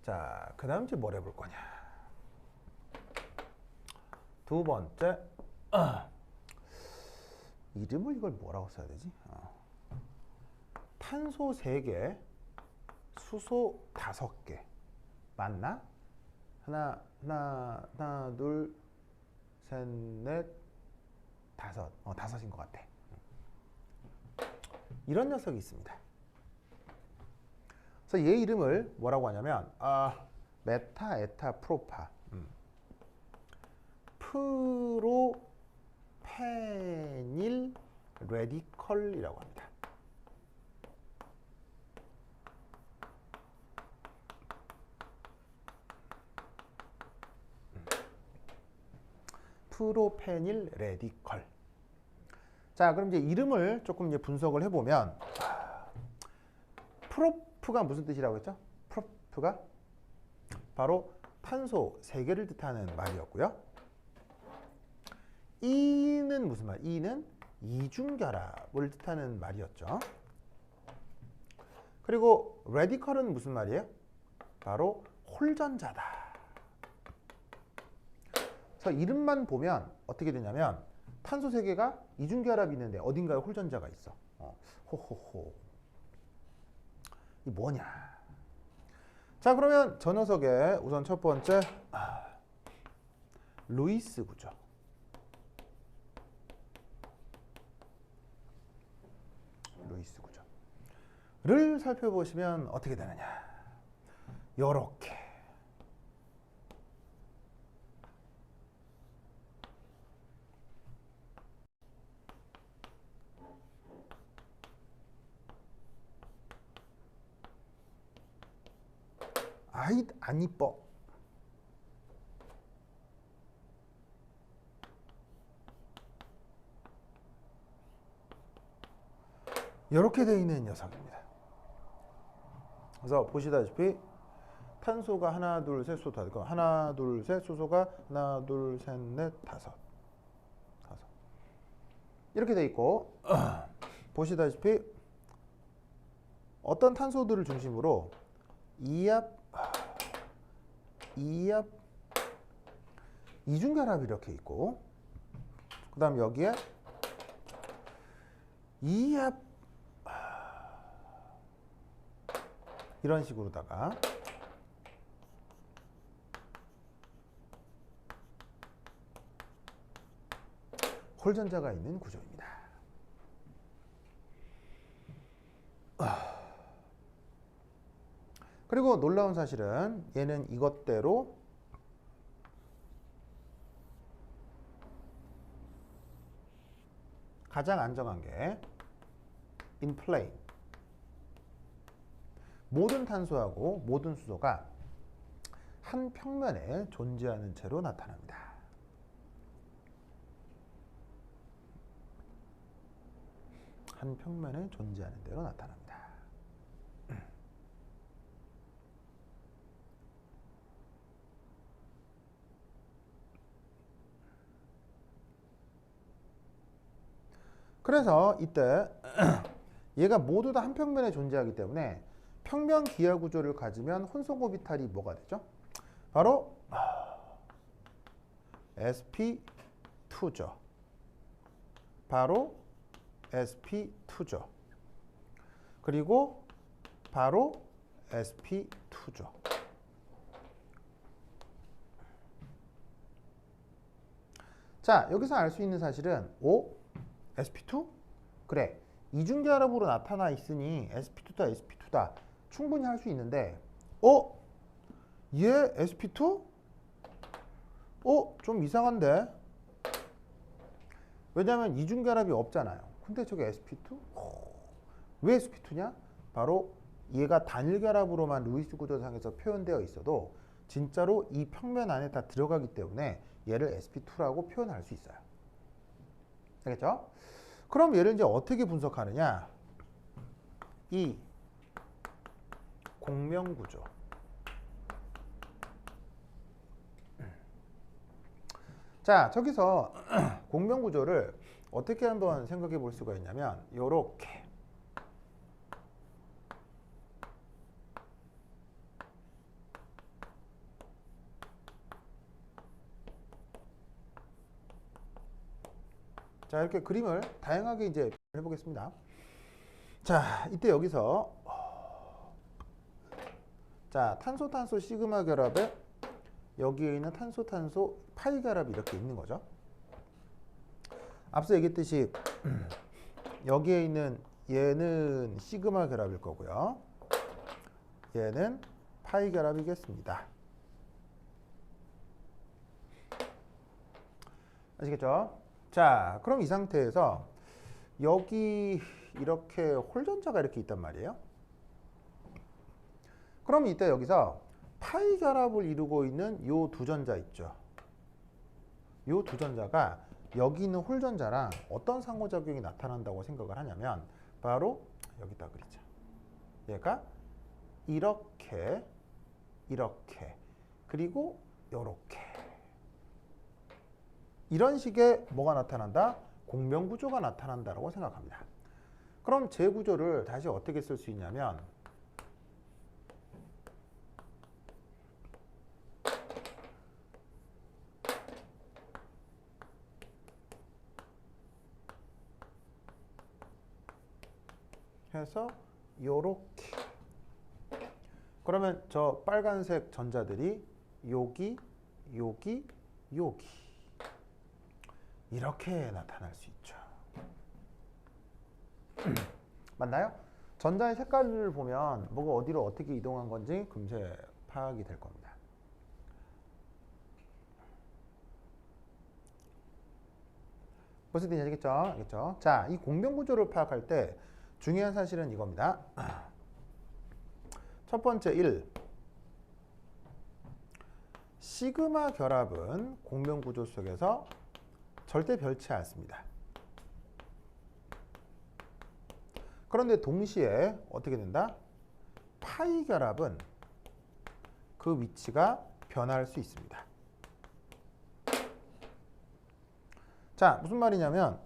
자, 그 다음 이제 뭘 해볼 거냐. 두 번째, 이름을 이걸 뭐라고 써야 되지? 탄소 3개, 수소 5개. 맞나? 하나, 둘, 셋, 넷, 다섯. 다섯인 것 같아. 이런 녀석이 있습니다. 그래서 얘 이름을 뭐라고 하냐면 메타, 에타, 프로파, 프로페닐 레디컬이라고 합니다. 프로페닐 레디컬. 자, 그럼 이제 이름을 조금 이제 분석을 해보면 프로프가 무슨 뜻이라고 했죠? 프로프가 바로 탄소 3개를 뜻하는 말이었고요. E는 무슨 말? E는 이중결합을 뜻하는 말이었죠. 그리고 레디컬은 무슨 말이에요? 바로 홀전자다. 그래서 이름만 보면 어떻게 되냐면 탄소 3개가 이중결합이 있는데 어딘가에 홀전자가 있어. 호호호. 이 뭐냐? 자, 그러면 저 녀석의 우선 첫 번째 루이스 구조. 루이스 구조를 살펴보시면 어떻게 되느냐? 요렇게. 아이 안 이뻐. 이렇게 되어 있는 녀석입니다. 그래서 보시다시피 탄소가 하나, 둘, 셋, 수소 다 있고 하나, 둘, 셋, 수소가 하나, 둘, 셋, 넷, 다섯. 이렇게 되어 있고 보시다시피 어떤 탄소들을 중심으로 이압, 이중결합이 이렇게 있고 그 다음 여기에 이압 이런 식으로다가 홀전자가 있는 구조입니다. 그리고 놀라운 사실은 얘는 이것대로 가장 안정한 게 in plane. 모든 탄소하고 모든 수소가 한 평면에 존재하는 채로 나타납니다. 한 평면에 존재하는 대로 나타납니다. 그래서 이때 얘가 모두 다 한 평면에 존재하기 때문에 평면 기하 구조를 가지면 혼성 오비탈이 뭐가 되죠? 바로 sp2죠. 바로 sp2죠. 그리고 바로 sp2죠. 자, 여기서 알 수 있는 사실은 sp2? 그래, 이중결합으로 나타나 있으니 sp2다 sp2다 충분히 할 수 있는데 얘 sp2? 좀 이상한데? 왜냐하면 이중결합이 없잖아요. 근데 저게 sp2? 왜 sp2냐? 바로 얘가 단일결합으로만 루이스 구조상에서 표현되어 있어도 진짜로 이 평면 안에 다 들어가기 때문에 얘를 sp2라고 표현할 수 있어요. 알겠죠? 그럼 얘를 이제 어떻게 분석하느냐? 이 공명구조. 자, 저기서 공명구조를 어떻게 한번 생각해 볼 수가 있냐면 요렇게. 자, 이렇게 그림을 다양하게 이제 해보겠습니다. 자, 이때 여기서 자, 탄소 시그마 결합에 여기에 있는 탄소 파이 결합이 이렇게 있는 거죠. 앞서 얘기했듯이 여기에 있는 얘는 시그마 결합일 거고요. 얘는 파이 결합이겠습니다. 아시겠죠? 자, 그럼 이 상태에서 여기 이렇게 홀전자가 이렇게 있단 말이에요. 그럼 이때 여기서 파이 결합을 이루고 있는 요 두 전자 있죠. 요 두 전자가 여기 있는 홀전자랑 어떤 상호작용이 나타난다고 생각을 하냐면 바로 여기다 그리자. 얘가 이렇게 이렇게 그리고 요렇게 이런 식의 뭐가 나타난다? 공명구조가 나타난다고 생각합니다. 그럼 제 구조를 다시 어떻게 쓸 수 있냐면 해서 요렇게 그러면 저 빨간색 전자들이 여기 여기 여기 이렇게 나타날 수 있죠. 맞나요? 전자의 색깔을 보면 뭐가 어디로 어떻게 이동한 건지 금세 파악이 될 겁니다. 무슨 뜻인지 알겠죠? 알겠죠? 자, 이 공명구조를 파악할 때 중요한 사실은 이겁니다. 첫 번째 1. 시그마 결합은 공명구조 속에서 절대 별치 않습니다. 그런데 동시에 어떻게 된다? 파이 결합은 그 위치가 변할 수 있습니다. 자, 무슨 말이냐면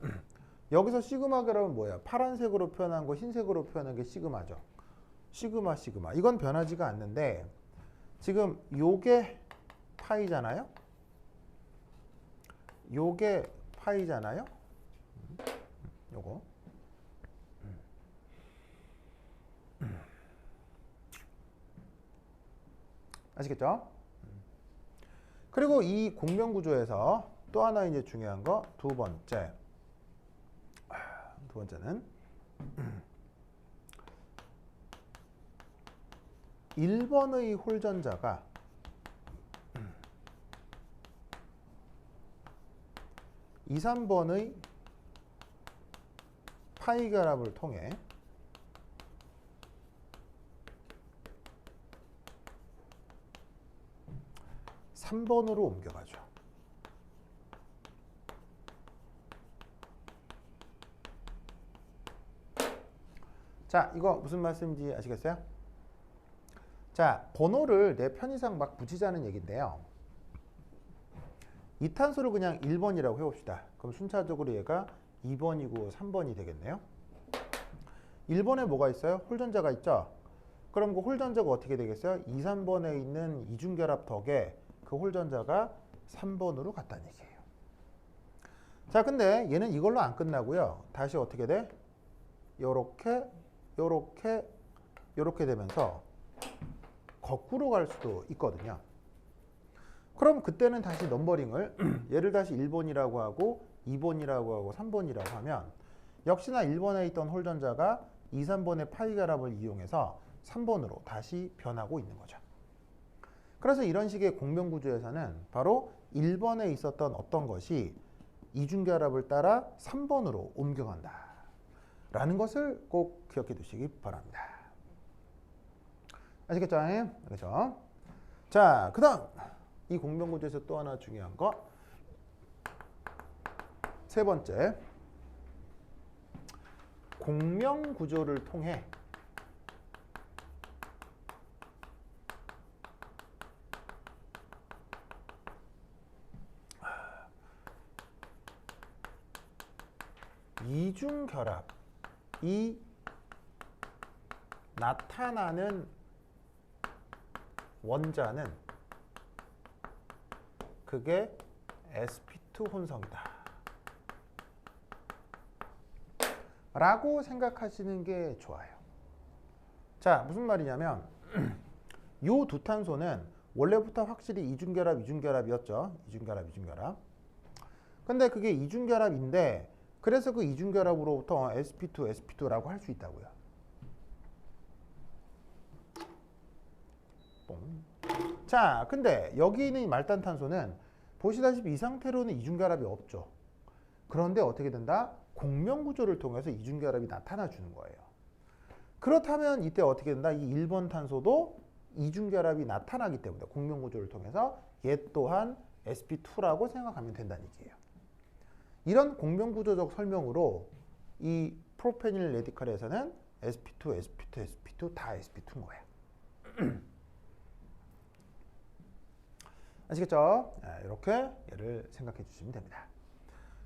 여기서 시그마 결합은 뭐예요? 파란색으로 표현한 거, 흰색으로 표현한 게 시그마죠. 시그마, 시그마. 이건 변하지가 않는데 지금 요게 파이잖아요? 요게 파이잖아요? 요거. 아시겠죠? 그리고 이 공명구조에서 또 하나 이제 중요한 거 두 번째는 1번의 홀전자가 2, 3번의 파이 결합을 통해 3번으로 옮겨가죠. 자, 이거 무슨 말씀인지 아시겠어요? 자, 번호를 내 편의상 막 붙이자는 얘기인데요. 이 탄소를 그냥 1번이라고 해봅시다. 그럼 순차적으로 얘가 2번이고 3번이 되겠네요. 1번에 뭐가 있어요? 홀전자가 있죠? 그럼 그 홀전자가 어떻게 되겠어요? 2, 3번에 있는 이중결합 덕에 그 홀전자가 3번으로 갔다는 얘기예요. 자, 근데 얘는 이걸로 안 끝나고요. 다시 어떻게 돼? 요렇게, 요렇게, 요렇게 되면서 거꾸로 갈 수도 있거든요. 그럼 그때는 다시 넘버링을 얘를 다시 1번이라고 하고 2번이라고 하고 3번이라고 하면 역시나 1번에 있던 홀전자가 2, 3번의 파이 결합을 이용해서 3번으로 다시 변하고 있는 거죠. 그래서 이런 식의 공명구조에서는 바로 1번에 있었던 어떤 것이 이중결합을 따라 3번으로 옮겨간다 라는 것을 꼭 기억해 두시기 바랍니다. 아시겠죠? 그렇죠? 자, 그 다음 이 공명구조에서 또 하나 중요한 거 세 번째, 공명구조를 통해 이중결합이 나타나는 원자는 그게 sp2 혼성이다 라고 생각하시는 게 좋아요. 자, 무슨 말이냐면 요 두 탄소는 원래부터 확실히 이중결합이었죠. 이중결합. 근데 그게 이중결합인데 그래서 그 이중결합으로부터 sp2라고 할 수 있다고요. 자, 근데 여기 있는 말단탄소는 보시다시피 이 상태로는 이중결합이 없죠. 그런데 어떻게 된다? 공명구조를 통해서 이중결합이 나타나 주는 거예요. 그렇다면 이때 어떻게 된다? 이 1번 탄소도 이중결합이 나타나기 때문에 공명구조를 통해서 얘 또한 sp2라고 생각하면 된다는 얘기예요. 이런 공명구조적 설명으로 이 프로페닐 레디컬에서는 sp2, sp2, sp2 다 sp2인 거예요. 아시겠죠? 이렇게 얘를 생각해 주시면 됩니다.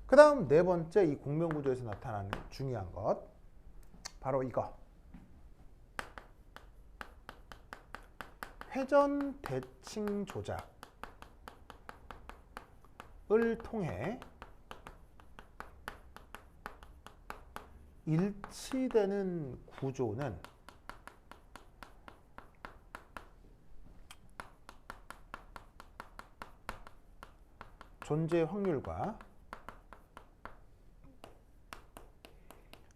그 다음 네 번째 이 공명구조에서 나타나는 중요한 것 바로 이거. 회전 대칭 조작을 통해 일치되는 구조는 존재 확률과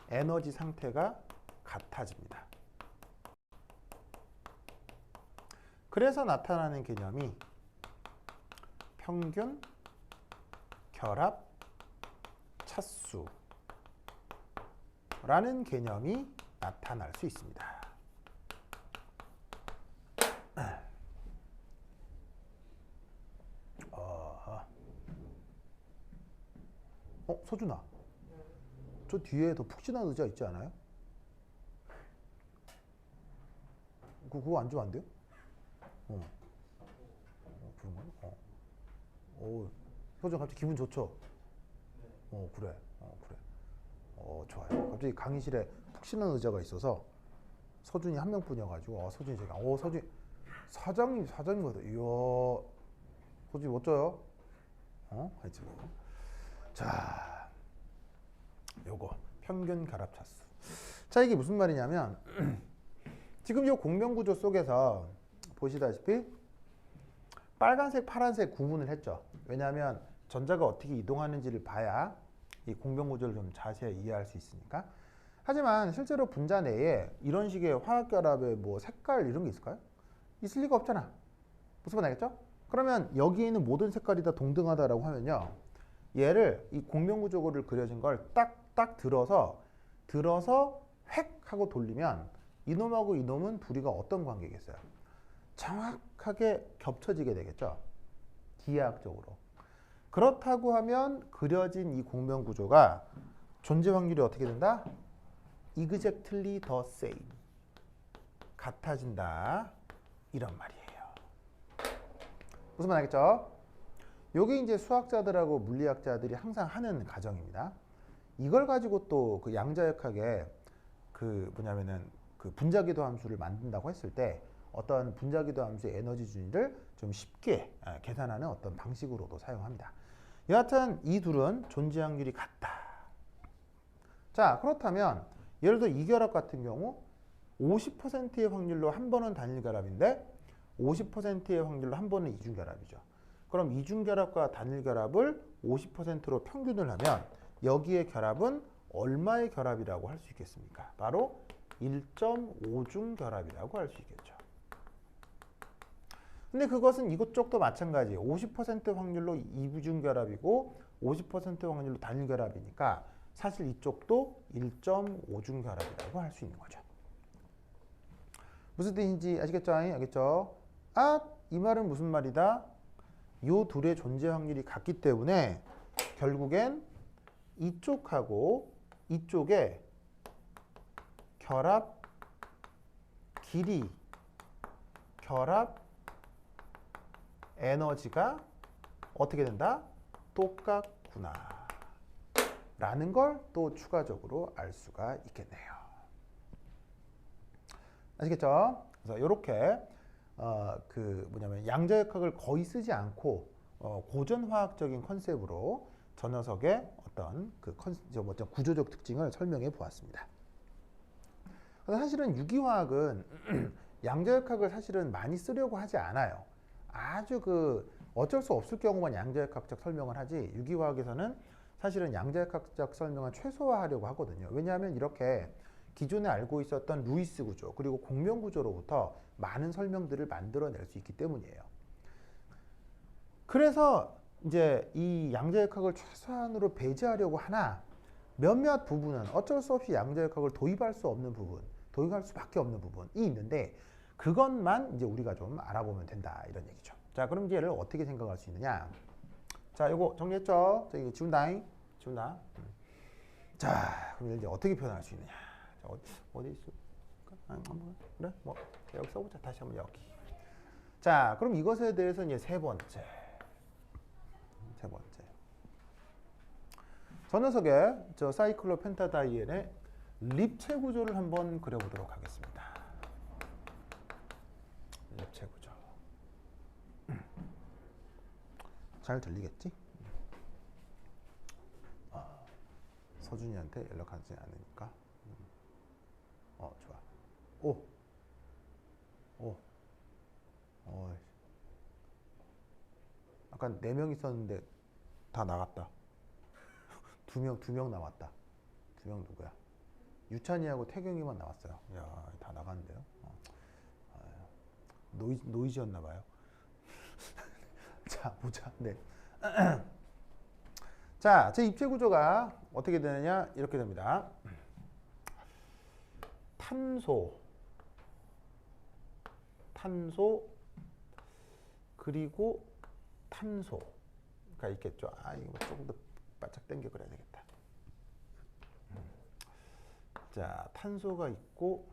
에너지 상태가 같아집니다. 그래서 나타나는 개념이 평균 결합 차수라는 개념이 나타날 수 있습니다. 서준아, 저 뒤에 더 푹신한 의자 있지 않아요? 그거 앉으면 안 돼요? 그런 거야? 서준 갑자기 기분 좋죠? 그래. 좋아요. 갑자기 강의실에 푹신한 의자가 있어서 서준이 한 명뿐이어가지고 서준이 제가 서준이 사장님 같아. 이야, 서준이 멋져요. 하여튼 자, 요거 평균 결합 차수. 자, 이게 무슨 말이냐면 지금 이 공명구조 속에서 보시다시피 빨간색, 파란색 구분을 했죠. 왜냐하면 전자가 어떻게 이동하는지를 봐야 이 공명구조를 좀 자세히 이해할 수 있으니까. 하지만 실제로 분자 내에 이런 식의 화학결합의 뭐 색깔 이런 게 있을까요? 있을 리가 없잖아. 무슨 말 알겠죠? 그러면 여기에 있는 모든 색깔이 다 동등하다라고 하면요, 얘를 이 공명구조를 그려진 걸 딱 들어서 획 하고 돌리면 이놈하고 이놈은 둘이가 어떤 관계겠어요? 정확하게 겹쳐지게 되겠죠. 기하학적으로. 그렇다고 하면 그려진 이 공명구조가 존재 확률이 어떻게 된다? exactly the same. 같아진다. 이런 말이에요. 무슨 말 알겠죠? 요게 이제 수학자들하고 물리학자들이 항상 하는 가정입니다. 이걸 가지고 또 그 양자역학에 그 뭐냐면은 그 분자기도 함수를 만든다고 했을 때 어떤 분자기도 함수의 에너지 준위를 좀 쉽게 계산하는 어떤 방식으로도 사용합니다. 여하튼 이 둘은 존재 확률이 같다. 자, 그렇다면 예를 들어 이결합 같은 경우 50%의 확률로 한 번은 단일 결합인데 50%의 확률로 한 번은 이중 결합이죠. 그럼 이중 결합과 단일 결합을 50%로 평균을 하면 여기의 결합은 얼마의 결합이라고 할 수 있겠습니까? 바로 1.5중 결합이라고 할 수 있겠죠. 근데 그것은 이것쪽도 마찬가지예요. 50% 확률로 이중 결합이고 50% 확률로 단일 결합이니까 사실 이쪽도 1.5중 결합이라고 할 수 있는 거죠. 무슨 뜻인지 아시겠죠? 알겠죠? 이 말은 무슨 말이다? 요 둘의 존재 확률이 같기 때문에 결국엔 이쪽하고 이쪽의 결합 길이, 결합 에너지가 어떻게 된다? 똑같구나 라는 걸 또 추가적으로 알 수가 있겠네요. 아시겠죠? 그래서 이렇게 그 뭐냐면 양자역학을 거의 쓰지 않고 고전화학적인 컨셉으로 저 녀석의 어떤 그 구조적 특징을 설명해 보았습니다. 사실은 유기화학은 양자역학을 사실은 많이 쓰려고 하지 않아요. 아주 그 어쩔 수 없을 경우만 양자역학적 설명을 하지, 유기화학에서는 사실은 양자역학적 설명을 최소화하려고 하거든요. 왜냐하면 이렇게 기존에 알고 있었던 루이스 구조 그리고 공명 구조로부터 많은 설명들을 만들어낼 수 있기 때문이에요. 그래서 이제 이 양자역학을 최소한으로 배제하려고 하나 몇몇 부분은 어쩔 수 없이 양자역학을 도입할 수 없는 부분, 도입할 수밖에 없는 부분이 있는데 그것만 이제 우리가 좀 알아보면 된다 이런 얘기죠. 자, 그럼 이제 얘를 어떻게 생각할 수 있느냐? 자, 요거 정리했죠? 자, 이거 지운다잉. 지운다. 자, 그럼 이제 어떻게 표현할 수 있느냐? 자, 어디 있을까? 한번 그래? 뭐 여기 써보자. 다시 한번 여기. 자, 그럼 이것에 대해서 이제 세 번째. 저 녀석의 저 사이클로펜타다이엔의 립체 구조를 한번 그려보도록 하겠습니다. 립체 구조. 잘 들리겠지? 서준이한테 연락하지 않으니까. 좋아. 아까 4명 있었는데 다 나갔다. 두 명 남았다. 2명 누구야? 유찬이하고 태경이만 남았어요. 야, 다 나갔는데요. 노이즈였나 봐요. 자, 보자. 네. 자, 제 입체 구조가 어떻게 되느냐? 이렇게 됩니다. 탄소, 그리고 탄소가 있겠죠. 이거 조금 더 바짝 당겨 그래야 되겠다. 자, 탄소가 있고,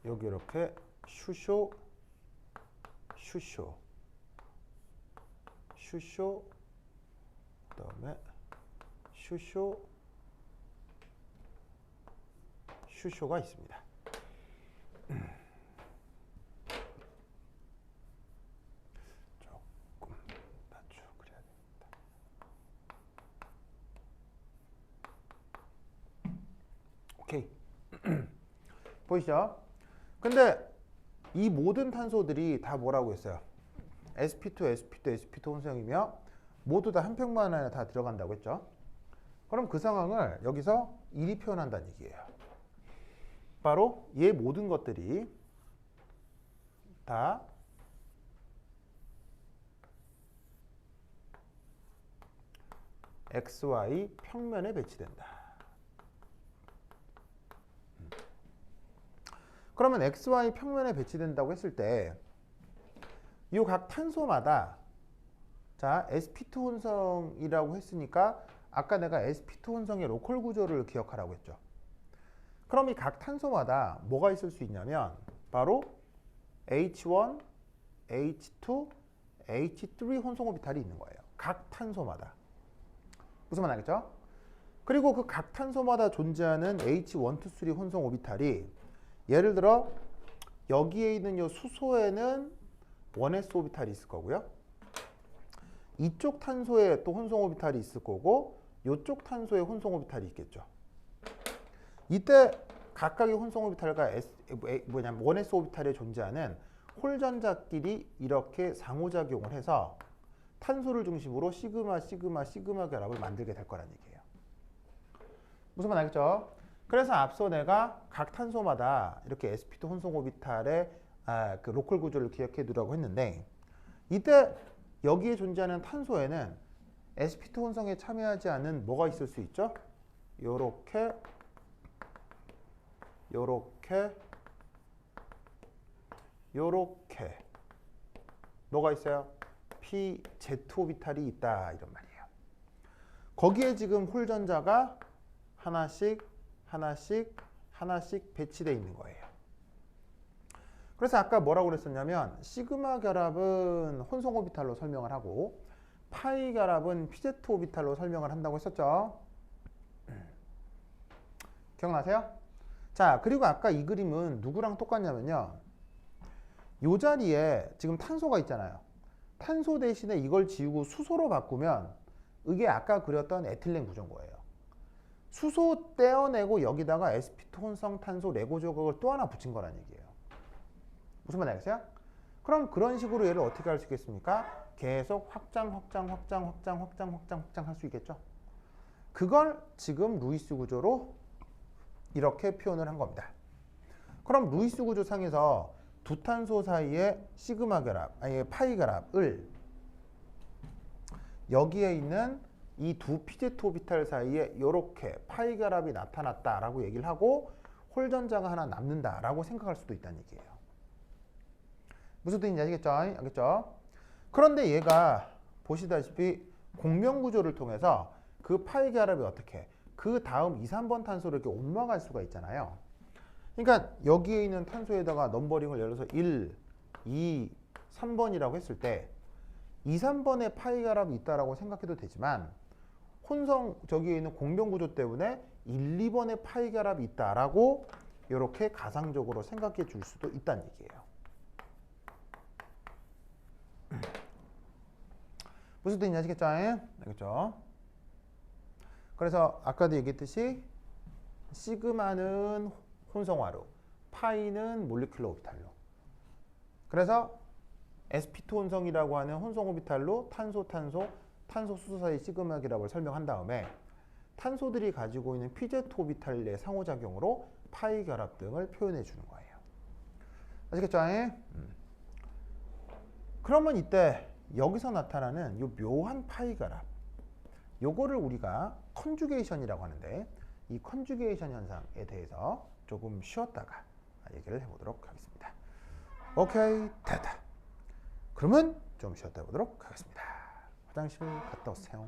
여기 이렇게 슈쇼, 그다음에 슈쇼가 있습니다. 조금 낮춰 그래야 되겠다. 오케이. 보이시죠? 근데 이 모든 탄소들이 다 뭐라고 했어요? sp2 혼성이며 모두 다 한 평만 안에 다 들어간다고 했죠? 그럼 그 상황을 여기서 이리 표현한다는 얘기예요. 바로 얘 모든 것들이 다 XY 평면에 배치된다. 그러면 XY 평면에 배치된다고 했을 때 이 각 탄소마다 자, sp2 혼성이라고 했으니까 아까 내가 sp2 혼성의 로컬 구조를 기억하라고 했죠. 그럼 이 각 탄소마다 뭐가 있을 수 있냐면 바로 H1, H2, H3 혼성 오비탈이 있는 거예요. 각 탄소마다. 무슨 말 알겠죠? 그리고 그 각 탄소마다 존재하는 H1, 2, 3 혼성 오비탈이 예를 들어 여기에 있는 이 수소에는 1s 오비탈이 있을 거고요. 이쪽 탄소에 또 혼성 오비탈이 있을 거고 이쪽 탄소에 혼성 오비탈이 있겠죠. 이때 각각의 혼성 오비탈과 1s 오비탈에 존재하는 홀전자끼리 이렇게 상호작용을 해서 탄소를 중심으로 시그마 결합을 만들게 될 거란 얘기예요. 무슨 말 알겠죠? 그래서 앞서 내가 각 탄소마다 이렇게 sp2 혼성 오비탈의 그 로컬 구조를 기억해 두라고 했는데 이때 여기에 존재하는 탄소에는 sp2 혼성에 참여하지 않은 뭐가 있을 수 있죠? 요렇게 뭐가 있어요? pz 오비탈이 있다 이런 말이에요. 거기에 지금 홀전자가 하나씩 배치되어 있는 거예요. 그래서 아까 뭐라고 그랬었냐면 시그마 결합은 혼성 오비탈로 설명을 하고 파이 결합은 pz 오비탈로 설명을 한다고 했었죠. 기억나세요? 자, 그리고 아까 이 그림은 누구랑 똑같냐면요. 이 자리에 지금 탄소가 있잖아요. 탄소 대신에 이걸 지우고 수소로 바꾸면 이게 아까 그렸던 에틸렌 구조인 거예요. 수소 떼어내고 여기다가 sp2 혼성 탄소 레고 조각을 또 하나 붙인 거란 얘기예요. 무슨 말 알겠어요? 그럼 그런 식으로 얘를 어떻게 할 수 있겠습니까? 계속 확장 할 수 있겠죠. 그걸 지금 루이스 구조로 이렇게 표현을 한 겁니다. 그럼 루이스 구조 상에서 두 탄소 사이의 시그마 결합, 아니 파이 결합을 여기에 있는 이 두 pz 오비탈 사이에 이렇게 파이 결합이 나타났다라고 얘기를 하고 홀전자가 하나 남는다라고 생각할 수도 있다는 얘기예요. 무슨 뜻인지 아시겠죠? 알겠죠? 그런데 얘가 보시다시피 공명구조를 통해서 그 파이 결합이 어떻게 그 다음 2, 3번 탄소를 이렇게 옮아갈 수가 있잖아요. 그러니까 여기에 있는 탄소에다가 넘버링을 예를 들어서 1, 2, 3번이라고 했을 때 2, 3번에 파이 결합이 있다라고 생각해도 되지만 혼성 저기에 있는 공명구조 때문에 1, 2번에 파이 결합이 있다라고 이렇게 가상적으로 생각해 줄 수도 있다는 얘기예요. 무슨 뜻인지 아시겠죠? 알겠죠? 그래서 아까도 얘기했듯이 시그마는 혼성화로, 파이는 몰리큘러 오비탈로. 그래서 sp2 혼성이라고 하는 혼성 오비탈로 탄소, 탄소 수소 사이 시그마 결합을 설명한 다음에 탄소들이 가지고 있는 pz 오비탈의 상호작용으로 파이 결합 등을 표현해 주는 거예요. 아시겠죠? 그러면 이때 여기서 나타나는 이 묘한 파이 결합, 요거를 우리가 컨주게이션이라고 하는데 이 컨주게이션 현상에 대해서 조금 쉬었다가 얘기를 해보도록 하겠습니다. 오케이, 됐다. 그러면 좀 쉬었다 해보도록 하겠습니다. 화장실 갔다 오세요.